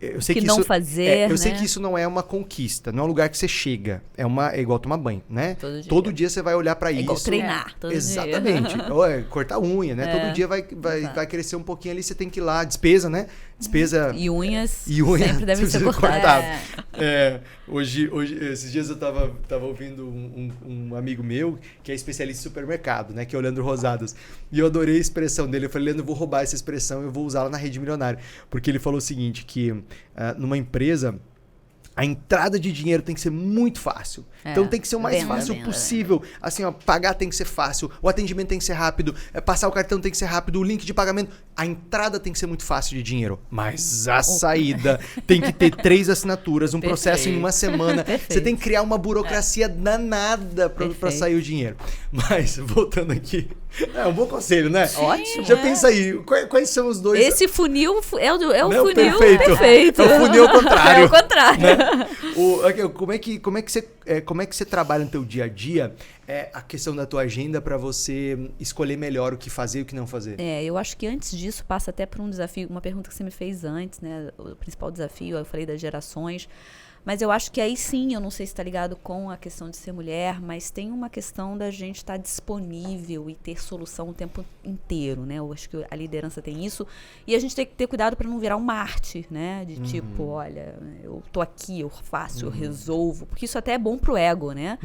eu sei que que não isso, fazer, eu sei né? que isso não é uma conquista, não é um lugar que você chega. É igual tomar banho, né? Todo dia. dia você vai olhar para isso. Igual treinar. Todo Exatamente. Dia. Ou cortar unha, né? Todo dia vai crescer um pouquinho ali, você tem que ir lá. Despesa, né? Despesa... E unha sempre sempre devem ser cortadas. Hoje, esses dias eu tava ouvindo um amigo meu que é especialista em supermercado, né? Que é o Leandro Rosadas. E eu adorei a expressão dele. Eu falei, Leandro, eu vou roubar essa expressão e eu vou usá-la na Rede Milionária. Porque ele falou o seguinte, que numa empresa... A entrada de dinheiro tem que ser muito fácil. Então tem que ser o mais fácil possível. Assim, ó, pagar tem que ser fácil, o atendimento tem que ser rápido, passar o cartão tem que ser rápido, o link de pagamento. A entrada tem que ser muito fácil de dinheiro. Mas a saída tem que ter 3 assinaturas, um processo em uma semana. Você tem que criar uma burocracia danada pra sair o dinheiro. Mas, voltando aqui. É um bom conselho, né? Ótimo. Já pensa aí, quais são os dois... Esse funil é o funil perfeito. É o funil ao contrário. É o contrário. Né? Como é que você trabalha no teu dia a dia a questão da tua agenda para você escolher melhor o que fazer e o que não fazer? Eu acho que antes disso passa até por um desafio, uma pergunta que você me fez antes, né? O principal desafio, eu falei das gerações. Mas eu acho que aí sim, eu não sei se está ligado com a questão de ser mulher, mas tem uma questão da gente estar disponível e ter solução o tempo inteiro, né? Eu acho que a liderança tem isso. E a gente tem que ter cuidado para não virar um Marte, né? De tipo, olha, eu tô aqui, eu faço, eu resolvo. Porque isso até é bom pro ego, né?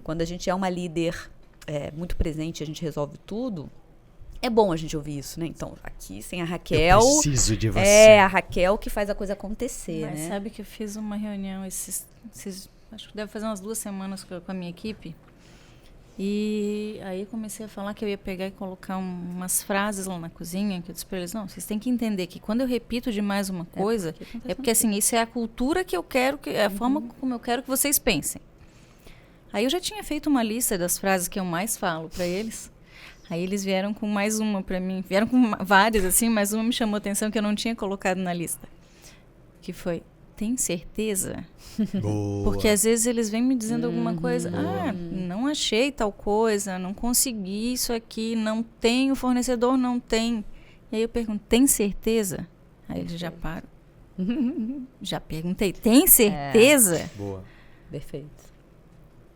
Quando a gente é uma líder muito presente, a gente resolve tudo. É bom a gente ouvir isso, né? Então, aqui sem a Raquel... Eu preciso de você. É a Raquel que faz a coisa acontecer, Mas né? sabe que eu fiz uma reunião acho que deve fazer umas 2 semanas com a minha equipe. E aí eu comecei a falar que eu ia pegar e colocar umas frases lá na cozinha, que eu disse para eles, não, vocês têm que entender que quando eu repito demais uma coisa, é porque assim, isso é a cultura que eu quero, é a forma como eu quero que vocês pensem. Aí eu já tinha feito uma lista das frases que eu mais falo para eles. Aí eles vieram com mais uma para mim. Vieram com várias, assim, mas uma me chamou a atenção que eu não tinha colocado na lista. Que foi, tem certeza? Boa. Porque às vezes eles vêm me dizendo alguma coisa. Não achei tal coisa, não consegui isso aqui, não tem, o fornecedor não tem. E aí eu pergunto, tem certeza? Aí eles já param. Já perguntei, tem certeza? Boa. Perfeito.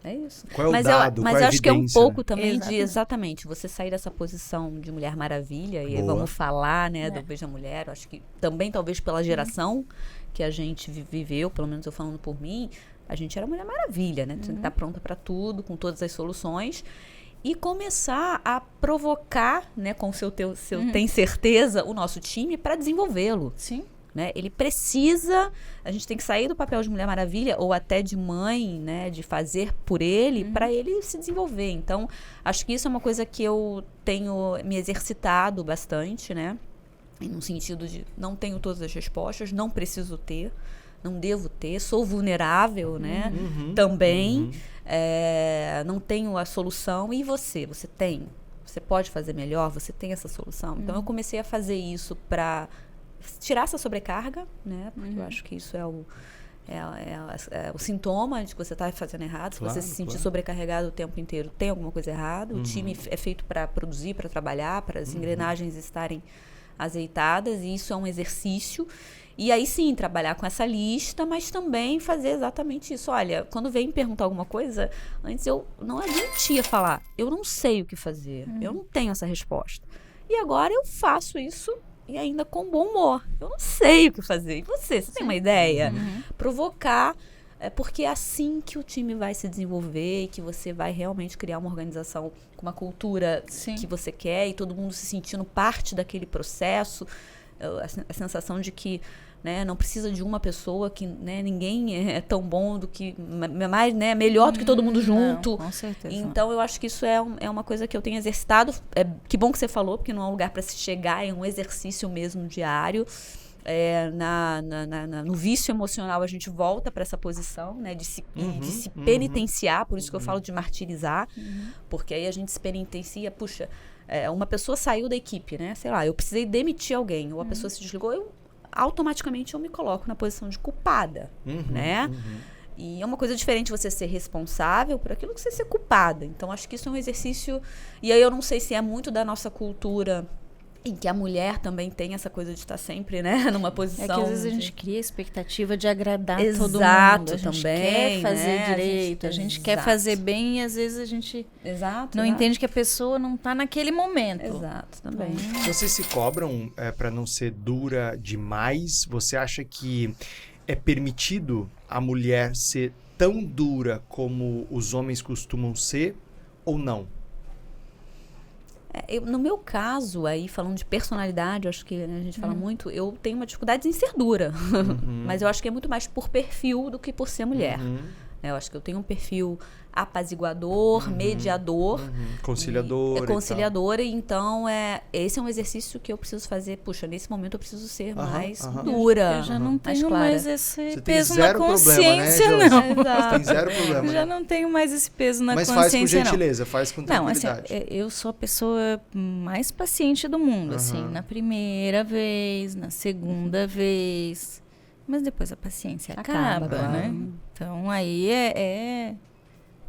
É isso. Qual é o mas dado? mas qual é eu a acho que é um evidência, pouco né? também de exatamente você sair dessa posição de Mulher Maravilha e vamos falar, né, do Veja Mulher. Eu acho que também talvez pela geração que a gente viveu, pelo menos eu falando por mim, a gente era Mulher Maravilha, né? Você tem que estar pronta para tudo, com todas as soluções e começar a provocar, né, com o seu tem certeza, o nosso time para desenvolvê-lo. Sim. Né? Ele precisa, a gente tem que sair do papel de Mulher Maravilha ou até de mãe, né, de fazer por ele, para ele se desenvolver. Então, acho que isso é uma coisa que eu tenho me exercitado bastante, né? No sentido de não tenho todas as respostas, não preciso ter, não devo ter, sou vulnerável, né? Também, não tenho a solução. E você tem? Você pode fazer melhor? Você tem essa solução? Então, eu comecei a fazer isso para tirar essa sobrecarga, né? Porque eu acho que isso é o sintoma de que você está fazendo errado. Se você se sentir sobrecarregado o tempo inteiro, tem alguma coisa errada. O time é feito para produzir, para trabalhar, para as engrenagens estarem azeitadas. E isso é um exercício. E aí sim, trabalhar com essa lista, mas também fazer exatamente isso. Olha, quando vem me perguntar alguma coisa, antes eu não admitia falar. Eu não sei o que fazer. Eu não tenho essa resposta. E agora eu faço isso e ainda com bom humor. Eu não sei o que fazer. E você tem uma ideia? Provocar, porque é assim que o time vai se desenvolver e que você vai realmente criar uma organização com uma cultura que você quer e todo mundo se sentindo parte daquele processo. A sensação de que, né, não precisa de uma pessoa, que, né, ninguém é tão bom do que mais, né, melhor do que todo mundo junto. Não, com certeza. Então eu acho que isso é uma coisa que eu tenho exercitado. Que bom que você falou, porque não é um lugar para se chegar, é um exercício mesmo diário. No vício emocional a gente volta para essa posição, né, de se penitenciar, por isso que eu falo de martirizar, porque aí a gente se penitencia, puxa, uma pessoa saiu da equipe, né, sei lá, eu precisei demitir alguém, ou a pessoa se desligou, automaticamente eu me coloco na posição de culpada, né? E é uma coisa diferente você ser responsável por aquilo que você ser culpada. Então, acho que isso é um exercício... E aí eu não sei se é muito da nossa cultura, em que a mulher também tem essa coisa de estar sempre, né, numa posição... É que às vezes a gente cria a expectativa de agradar todo mundo. Exato, A gente também, quer fazer né? direito, a gente quer fazer bem e às vezes a gente não entende que a pessoa não está naquele momento. Exato, também. Vocês se cobram para não ser dura demais? Você acha que é permitido a mulher ser tão dura como os homens costumam ser ou não? No meu caso, aí falando de personalidade, eu acho que, né, a gente fala muito, eu tenho uma dificuldade em ser dura. Mas eu acho que é muito mais por perfil do que por ser mulher. Eu acho que eu tenho um perfil apaziguador, mediador. Conciliador. Conciliadora, então esse é um exercício que eu preciso fazer. Puxa, nesse momento eu preciso ser mais dura. Eu já não tenho clara. mais esse Você peso tem zero na consciência, problema, né, não. Você tem zero problema. Já não tenho mais esse peso na Mas consciência, faz com gentileza, faz com tranquilidade. Não, assim, eu sou a pessoa mais paciente do mundo, assim, na primeira vez, na segunda vez, mas depois a paciência acaba, né? Então aí é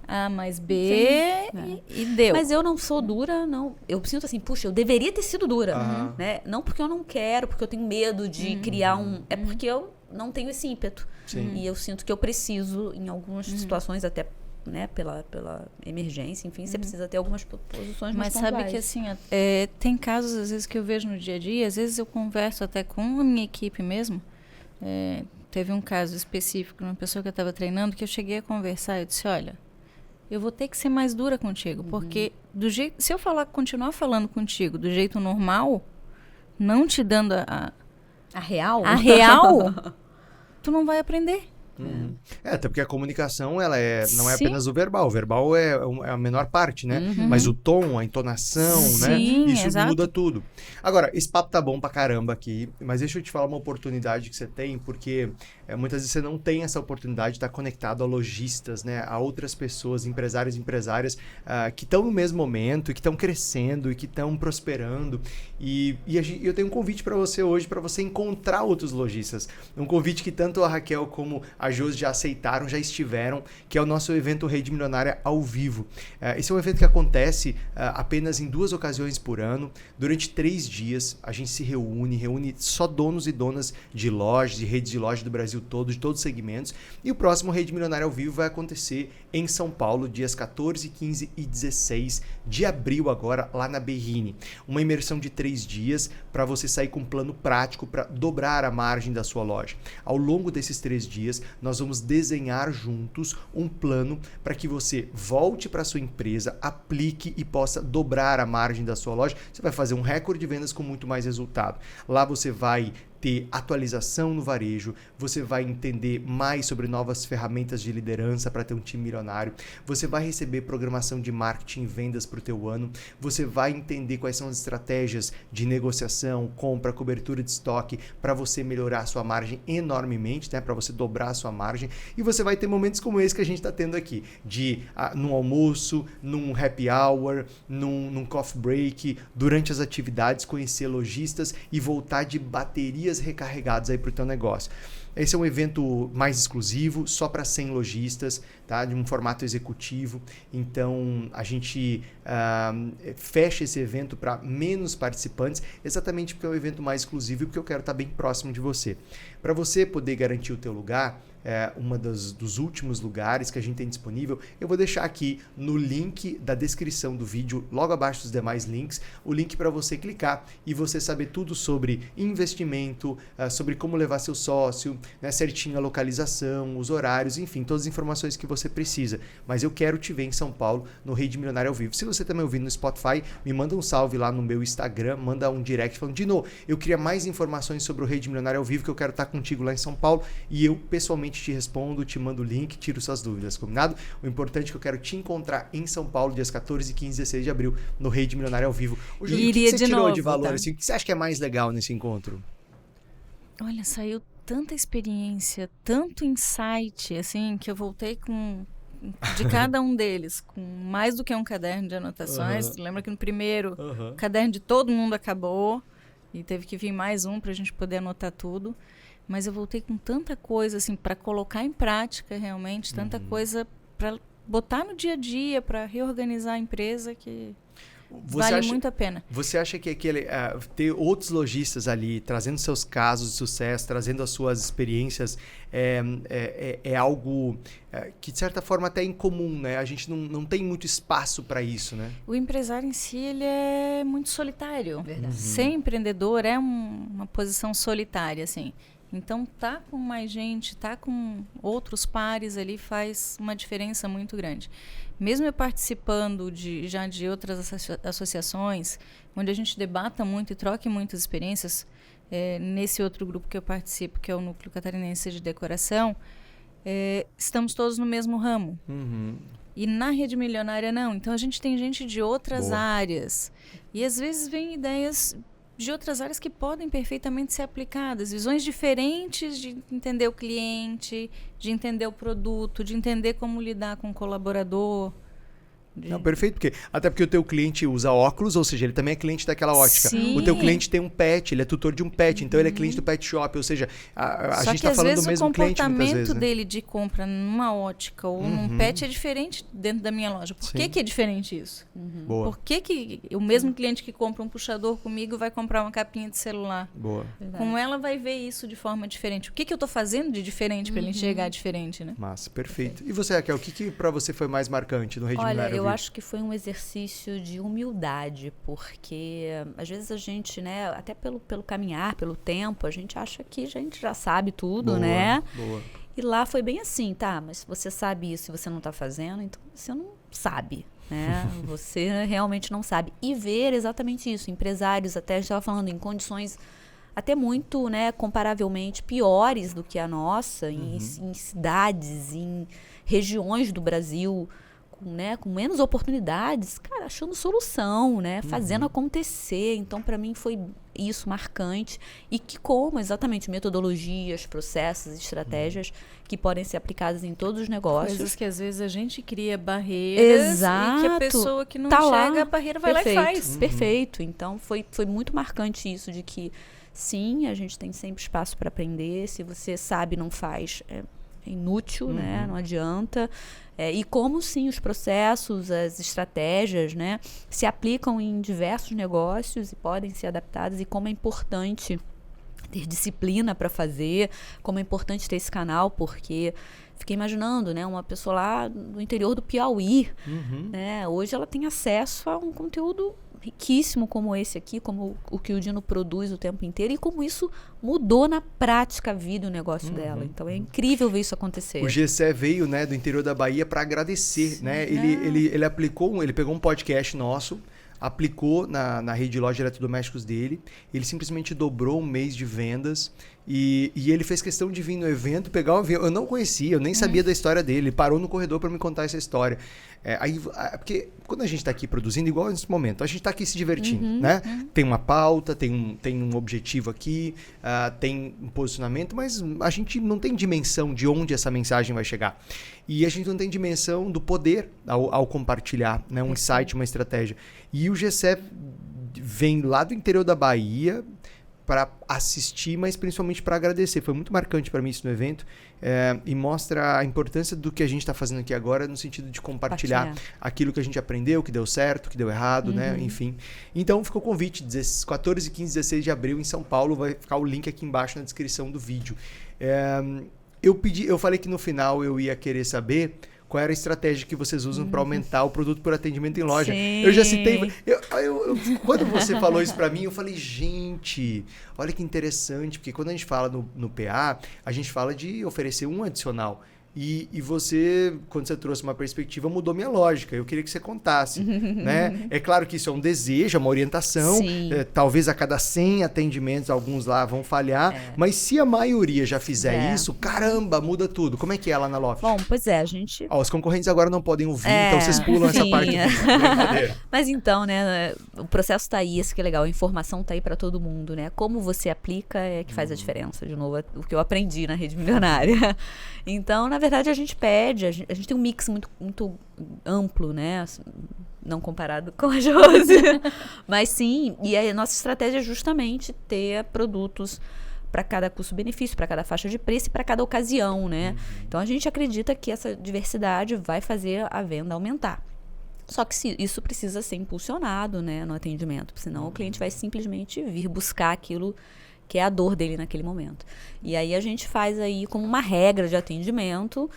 A mais B e deu. Mas eu não sou dura, não. Eu sinto assim, puxa, eu deveria ter sido dura, né? Não porque eu não quero, porque eu tenho medo de criar é porque eu não tenho esse ímpeto. Sim. E eu sinto que eu preciso, em algumas situações, até, né, pela emergência, enfim, você precisa ter algumas posições mais Mas sabe pontuais. que assim, tem casos às vezes que eu vejo no dia a dia, às vezes eu converso até com a minha equipe mesmo. Teve um caso específico, uma pessoa que eu estava treinando, que eu cheguei a conversar, eu disse, olha, eu vou ter que ser mais dura contigo, porque se eu continuar falando contigo do jeito normal, não te dando a real, tu não vai aprender. Até porque a comunicação não é apenas o verbal. O verbal é a menor parte, né? Mas o tom, a entonação, né? Isso exato. muda tudo. Agora, esse papo tá bom pra caramba aqui, mas deixa eu te falar uma oportunidade que você tem, porque muitas vezes você não tem essa oportunidade de estar conectado a lojistas, né? A outras pessoas, empresários e empresárias que estão no mesmo momento, e que estão crescendo e que estão prosperando. E eu tenho um convite para você hoje, para você encontrar outros lojistas. Um convite que tanto a Raquel como a Josi já aceitaram, já estiveram, que é o nosso evento Rede Milionária ao vivo. Esse é um evento que acontece apenas em 2 ocasiões por ano. Durante 3 dias, a gente se reúne só donos e donas de lojas, de redes de lojas do Brasil todo, de todos os segmentos. E o próximo Rede Milionária ao vivo vai acontecer em São Paulo, dias 14, 15 e 16 de abril agora, lá na Berrini. Uma imersão de 3 dias para você sair com um plano prático para dobrar a margem da sua loja. Ao longo desses 3 dias, nós vamos desenhar juntos um plano para que você volte para a sua empresa, aplique e possa dobrar a margem da sua loja. Você vai fazer um recorde de vendas com muito mais resultado. Lá você vai ter atualização no varejo, você vai entender mais sobre novas ferramentas de liderança para ter um time milionário, você vai receber programação de marketing e vendas para o teu ano, você vai entender quais são as estratégias de negociação, compra, cobertura de estoque para você melhorar a sua margem enormemente, né? Para você dobrar a sua margem, e você vai ter momentos como esse que a gente está tendo aqui, num almoço, num happy hour, num coffee break, durante as atividades, conhecer lojistas e voltar de bateria recarregados aí para o teu negócio. Esse é um evento mais exclusivo, só para 100 lojistas, tá? De um formato executivo. Então, a gente fecha esse evento para menos participantes, exatamente porque é um evento mais exclusivo e porque eu quero estar bem próximo de você. Para você poder garantir o teu lugar, uma dos últimos lugares que a gente tem disponível, eu vou deixar aqui no link da descrição do vídeo, logo abaixo dos demais links, o link para você clicar e você saber tudo sobre investimento, sobre como levar seu sócio, né, certinho a localização, os horários, enfim, todas as informações que você precisa. Mas eu quero te ver em São Paulo, no Rede Milionária ao vivo. Se você também ouvindo no Spotify, me manda um salve lá no meu Instagram, manda um direct falando, Dino, eu queria mais informações sobre o Rede Milionária ao vivo, que eu quero estar contigo lá em São Paulo, e eu pessoalmente te respondo, te mando o link, tiro suas dúvidas, combinado? O importante é que eu quero te encontrar em São Paulo, dias 14, 15 e 16 de abril, no Rede Milionária ao vivo. O que você tirou de valor? Assim, o que você acha que é mais legal nesse encontro? Olha, saiu tanta experiência, tanto insight, assim, que eu voltei de cada um deles, com mais do que um caderno de anotações. Lembra que no primeiro, o caderno de todo mundo acabou e teve que vir mais um para a gente poder anotar tudo. Mas eu voltei com tanta coisa, assim, para colocar em prática realmente, tanta coisa para botar no dia a dia, para reorganizar a empresa, que vale muito a pena. Você acha que ter outros lojistas ali, trazendo seus casos de sucesso, trazendo as suas experiências, é algo que, de certa forma, até é incomum, né? A gente não tem muito espaço para isso, né? O empresário em si, ele é muito solitário. Verdade. Ser empreendedor é uma posição solitária, assim. Então, tá com mais gente, tá com outros pares ali faz uma diferença muito grande. Mesmo eu participando já de outras associações, onde a gente debata muito e troque muitas experiências, nesse outro grupo que eu participo, que é o Núcleo Catarinense de Decoração, estamos todos no mesmo ramo. E na Rede Milionária não. Então a gente tem gente de outras áreas. E às vezes vem ideias de outras áreas que podem perfeitamente ser aplicadas. Visões diferentes de entender o cliente, de entender o produto, de entender como lidar com o colaborador. Não, perfeito, até porque o teu cliente usa óculos, ou seja, ele também é cliente daquela ótica. Sim. O teu cliente tem um pet, ele é tutor de um pet, então ele é cliente do pet shop, ou seja, a gente está falando do mesmo cliente muitas vezes. Só que às vezes o comportamento dele de compra numa ótica ou num pet é diferente dentro da minha loja. Por que é diferente isso? Boa. Por que o mesmo cliente que compra um puxador comigo vai comprar uma capinha de celular? Boa. Com ela vai ver isso de forma diferente. O que eu estou fazendo de diferente para ele enxergar diferente, né? Massa, perfeito. E você, Raquel, o que para você foi mais marcante no Rede Milionária? Eu acho que foi um exercício de humildade, porque às vezes a gente, né, até pelo caminhar, pelo tempo, a gente acha que a gente já sabe tudo, né? Boa. E lá foi bem assim, tá, mas se você sabe isso e você não está fazendo, então você não sabe, né? Você realmente não sabe. E ver exatamente isso, empresários, até a gente estava falando em condições até muito, né, comparavelmente piores do que a nossa, em cidades, em regiões do Brasil, com menos oportunidades, cara, achando solução, né? Fazendo acontecer. Então, para mim, foi isso marcante. E que como, exatamente, metodologias, processos, estratégias que podem ser aplicadas em todos os negócios. Coisas que, às vezes, a gente cria barreiras. Exato. E que a pessoa que não tá enxerga lá, a barreira vai lá e faz. Perfeito. Então, foi muito marcante isso de que, sim, a gente tem sempre espaço para aprender. Se você sabe, não faz, é inútil, né? Não adianta. E como, sim, os processos, as estratégias, né, se aplicam em diversos negócios e podem ser adaptadas, e como é importante ter disciplina para fazer, como é importante ter esse canal, porque fiquei imaginando, né, uma pessoa lá no interior do Piauí, né, hoje ela tem acesso a um conteúdo riquíssimo como esse aqui, como o que o Dino produz o tempo inteiro, e como isso mudou na prática a vida e o negócio dela. Então é incrível ver isso acontecer. O Gessé veio, né, do interior da Bahia para agradecer, né? Ele aplicou, ele pegou um podcast nosso, aplicou na rede de lojas de eletrodomésticos dele, ele simplesmente dobrou um mês de vendas e ele fez questão de vir no evento, pegar um avião. Eu não conhecia, eu nem sabia da história dele, ele parou no corredor para me contar essa história. Porque quando a gente está aqui produzindo, igual nesse momento, a gente está aqui se divertindo, né? Tem uma pauta, tem um objetivo aqui, tem um posicionamento, mas a gente não tem dimensão de onde essa mensagem vai chegar. E a gente não tem dimensão do poder ao compartilhar, né? Um insight, uma estratégia. E o Gessé vem lá do interior da Bahia para assistir, mas principalmente para agradecer. Foi muito marcante para mim isso no evento, e mostra a importância do que a gente está fazendo aqui agora, no sentido de compartilhar aquilo que a gente aprendeu, que deu certo, que deu errado, né? Enfim. Então ficou o convite, 14, 15, 16 de abril em São Paulo, vai ficar o link aqui embaixo na descrição do vídeo. Eu falei que no final eu ia querer saber qual era a estratégia que vocês usam para aumentar o produto por atendimento em loja. Sim. Eu já citei... Quando você falou isso para mim, eu falei, gente, olha que interessante, porque quando a gente fala no PA, a gente fala de oferecer um adicional. E você, quando você trouxe uma perspectiva, mudou minha lógica. Eu queria que você contasse, né? É claro que isso é um desejo, é uma orientação. Talvez a cada 100 atendimentos, alguns lá vão falhar. Mas se a maioria já fizer isso, caramba, muda tudo. Como é que é lá na Loft? Bom, pois é, a gente... Os concorrentes agora não podem ouvir, então vocês pulam essa parte. Mas então, né, o processo tá aí, isso que é legal. A informação tá aí para todo mundo, né? Como você aplica é que faz a diferença. De novo, o que eu aprendi na Rede Milionária. Então, na verdade, a gente pede, a gente tem um mix muito, muito amplo, né? Não comparado com a Josi. Mas sim, e a nossa estratégia é justamente ter produtos para cada custo-benefício, para cada faixa de preço e para cada ocasião, né? Então, a gente acredita que essa diversidade vai fazer a venda aumentar. Só que isso precisa ser impulsionado, né, no atendimento, senão o cliente vai simplesmente vir buscar aquilo que é a dor dele naquele momento. E aí a gente faz aí como uma regra de atendimento,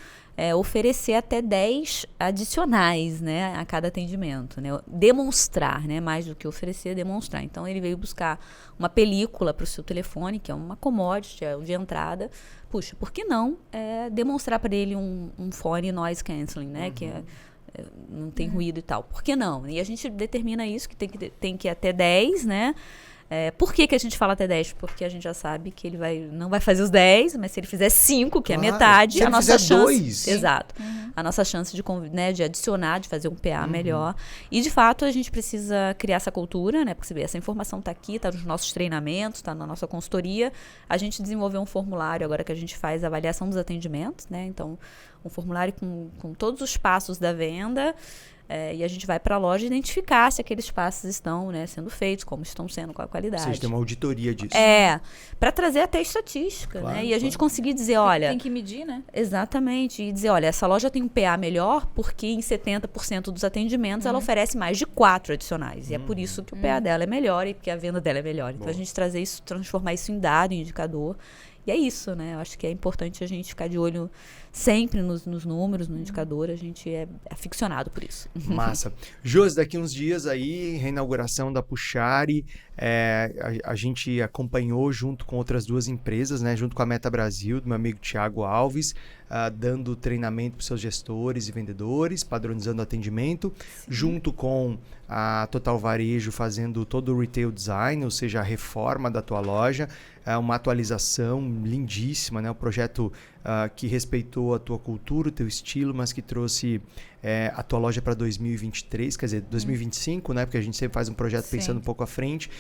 oferecer até 10 adicionais, né, a cada atendimento, né, demonstrar, né, mais do que oferecer, demonstrar. Então ele veio buscar uma película para o seu telefone, que é uma commodity, de entrada. Puxa, por que não demonstrar para ele um fone noise cancelling, né, que não tem ruído e tal? Por que não? E a gente determina isso, que tem que ir até 10, né? Por que a gente fala até 10? Porque a gente já sabe que ele não vai fazer os 10, mas se ele fizer 5, que é metade, se a ele nossa fizer chance. 2. Exato. A nossa chance de adicionar, de fazer um PA melhor. E de fato a gente precisa criar essa cultura, né? Porque você vê, essa informação está aqui, está nos nossos treinamentos, está na nossa consultoria. A gente desenvolveu um formulário agora que a gente faz a avaliação dos atendimentos, né? Então, um formulário com todos os passos da venda. E a gente vai para a loja identificar se aqueles passos estão, né, sendo feitos, como estão sendo, qual a qualidade. Ou seja, tem uma auditoria disso. Para trazer até estatística, Claro, né? E a gente conseguir dizer, olha... Tem que medir, né? Exatamente. E dizer, olha, essa loja tem um PA melhor porque em 70% dos atendimentos ela oferece mais de 4 adicionais. E é por isso que o PA dela é melhor e porque a venda dela é melhor. Então, a gente trazer isso, transformar isso em dado, em indicador. E é isso, né? Eu acho que é importante a gente ficar de olho sempre nos números, no indicador. A gente é aficionado por isso. Massa. Josi, daqui uns dias aí, reinauguração da Puxari. A gente acompanhou junto com outras 2 empresas, né? Junto com a Meta Brasil, do meu amigo Thiago Alves, dando treinamento para os seus gestores e vendedores, padronizando o atendimento, junto com a Total Varejo fazendo todo o retail design, ou seja, a reforma da tua loja, uma atualização lindíssima, né? Um projeto que respeitou a tua cultura, o teu estilo, mas que trouxe a tua loja para 2023, quer dizer, 2025, né? Porque a gente sempre faz um projeto pensando um pouco à frente.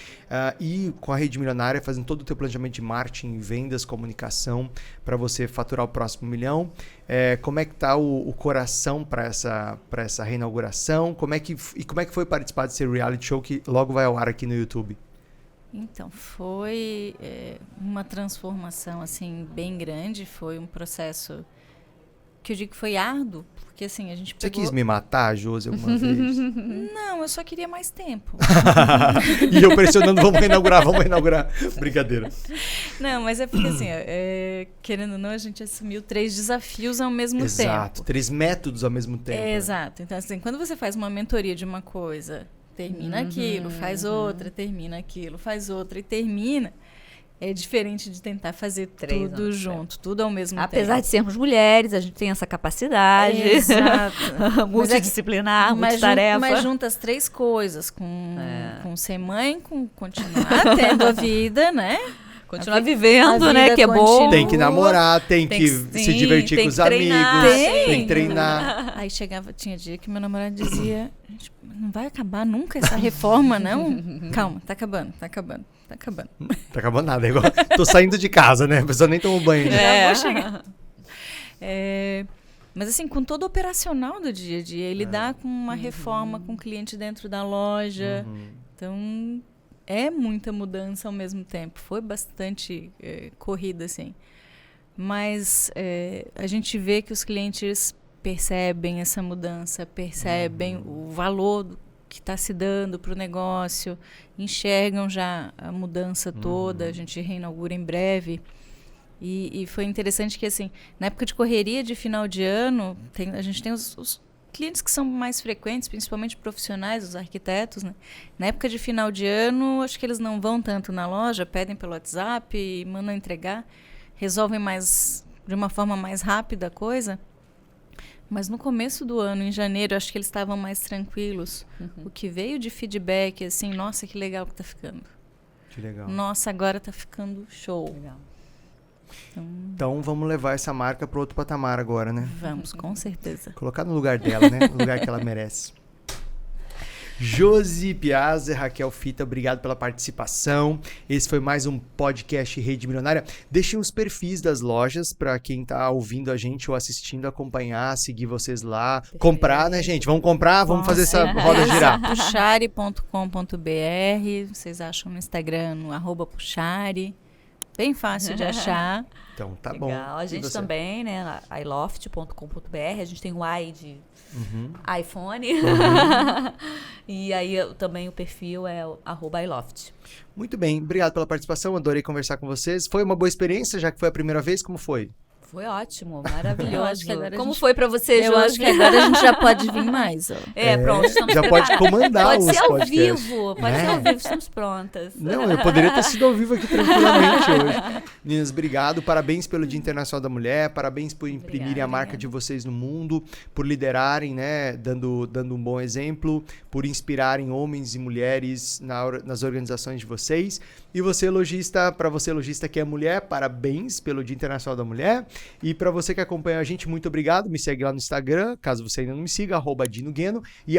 E com a Rede Milionária fazendo todo o teu planejamento de marketing, vendas, comunicação, para você faturar o próximo 1 milhão. Como é que está o coração para essa reinauguração? Como é que foi participar desse reality show que logo vai ao ar aqui no YouTube? Então, foi uma transformação, assim, bem grande. Foi um processo que eu digo que foi árduo, porque, assim, a gente pegou... Você quis me matar, Josi, alguma vez? Não, eu só queria mais tempo. E eu pressionando, vamos reinaugurar. Brincadeira. Não, mas é porque, assim, querendo ou não, a gente assumiu 3 desafios ao mesmo tempo. Exato, 3 métodos ao mesmo tempo. Exato. Então, assim, quando você faz uma mentoria de uma coisa... Termina aquilo, faz outra, termina aquilo, faz outra e termina. É diferente de tentar fazer tudo junto, tudo ao mesmo tempo. Apesar de sermos mulheres, a gente tem essa capacidade. Exato. Multidisciplinar, multitarefa. Mas junta as 3 coisas, com ser mãe, com continuar tendo a vida, né? Continuar vivendo, né? Que é continua. bom. Tem que namorar, tem que se divertir com os amigos, tem que treinar. Aí tinha dia que meu namorado dizia, não vai acabar nunca essa reforma, não? Calma, tá acabando. Tá acabando nada, é igual. Tô saindo de casa, né? A pessoa nem tomou banho. Já vou chegar. Mas assim, com todo o operacional do dia a dia, lidar com uma reforma com o cliente dentro da loja. Então... é muita mudança ao mesmo tempo. Foi bastante corrida, assim. Mas a gente vê que os clientes percebem essa mudança, percebem o valor que está se dando para o negócio, enxergam já a mudança toda. A gente reinaugura em breve. E foi interessante que, assim, na época de correria de final de ano, a gente tem os clientes que são mais frequentes, principalmente profissionais, os arquitetos, né? Na época de final de ano, acho que eles não vão tanto na loja, pedem pelo WhatsApp e mandam entregar, resolvem de uma forma mais rápida a coisa. Mas no começo do ano, em janeiro, acho que eles estavam mais tranquilos. O que veio de feedback, assim, nossa, que legal que tá ficando. Que legal. Nossa, agora tá ficando show. Legal. Então vamos levar essa marca para outro patamar agora, né? Vamos, com certeza. Colocar no lugar dela, né? No lugar que ela merece. Josi Piazza, Raquel Fita, obrigado pela participação. Esse foi mais um podcast Rede Milionária. Deixem os perfis das lojas para quem está ouvindo a gente ou assistindo acompanhar, seguir vocês lá, comprar, né, gente? Vamos comprar, vamos fazer essa roda girar. Puxari.com.br, vocês acham no Instagram, no @Puxari. Bem fácil de achar. Então, tá Legal. bom. A gente também, né, iloft.com.br, a gente tem um i de iPhone. E aí também o perfil é @iloft. Muito bem, obrigado pela participação, adorei conversar com vocês. Foi uma boa experiência, já que foi a primeira vez, como foi? Foi ótimo, maravilhoso. Eu acho que agora Como foi pra você, Eu acho que agora a gente já pode vir mais. Ó. Pronto, estamos já preparados. pode comandar Pode os ser ao podcasts. vivo, pode ser ao vivo, estamos prontas. Não, eu poderia ter sido ao vivo aqui tranquilamente hoje. Meninas, obrigado, parabéns pelo Dia Internacional da Mulher, parabéns por imprimirem a marca de vocês no mundo, por liderarem, né, dando um bom exemplo, por inspirarem homens e mulheres nas organizações de vocês. E você, lojista, para você, lojista que é mulher, parabéns pelo Dia Internacional da Mulher. E para você que acompanha a gente, muito obrigado. Me segue lá no Instagram, caso você ainda não me siga, @DinoGueno e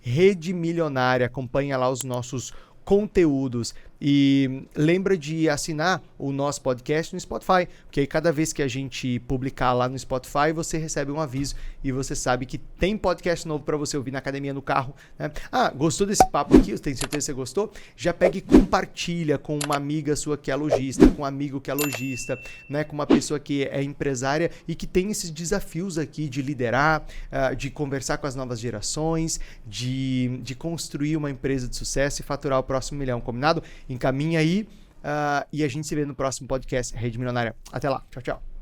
@Rede Milionária. Acompanha lá os nossos conteúdos. E lembra de assinar o nosso podcast no Spotify, porque aí cada vez que a gente publicar lá no Spotify, você recebe um aviso e você sabe que tem podcast novo para você ouvir na academia, no carro, né? Gostou desse papo aqui? Eu tenho certeza que você gostou. Já pega e compartilha com uma amiga sua que é lojista, com um amigo que é lojista, né? Com uma pessoa que é empresária e que tem esses desafios aqui de liderar, de conversar com as novas gerações, de construir uma empresa de sucesso e faturar o próximo milhão, combinado? Encaminha aí e a gente se vê no próximo podcast Rede Milionária. Até lá. Tchau, tchau.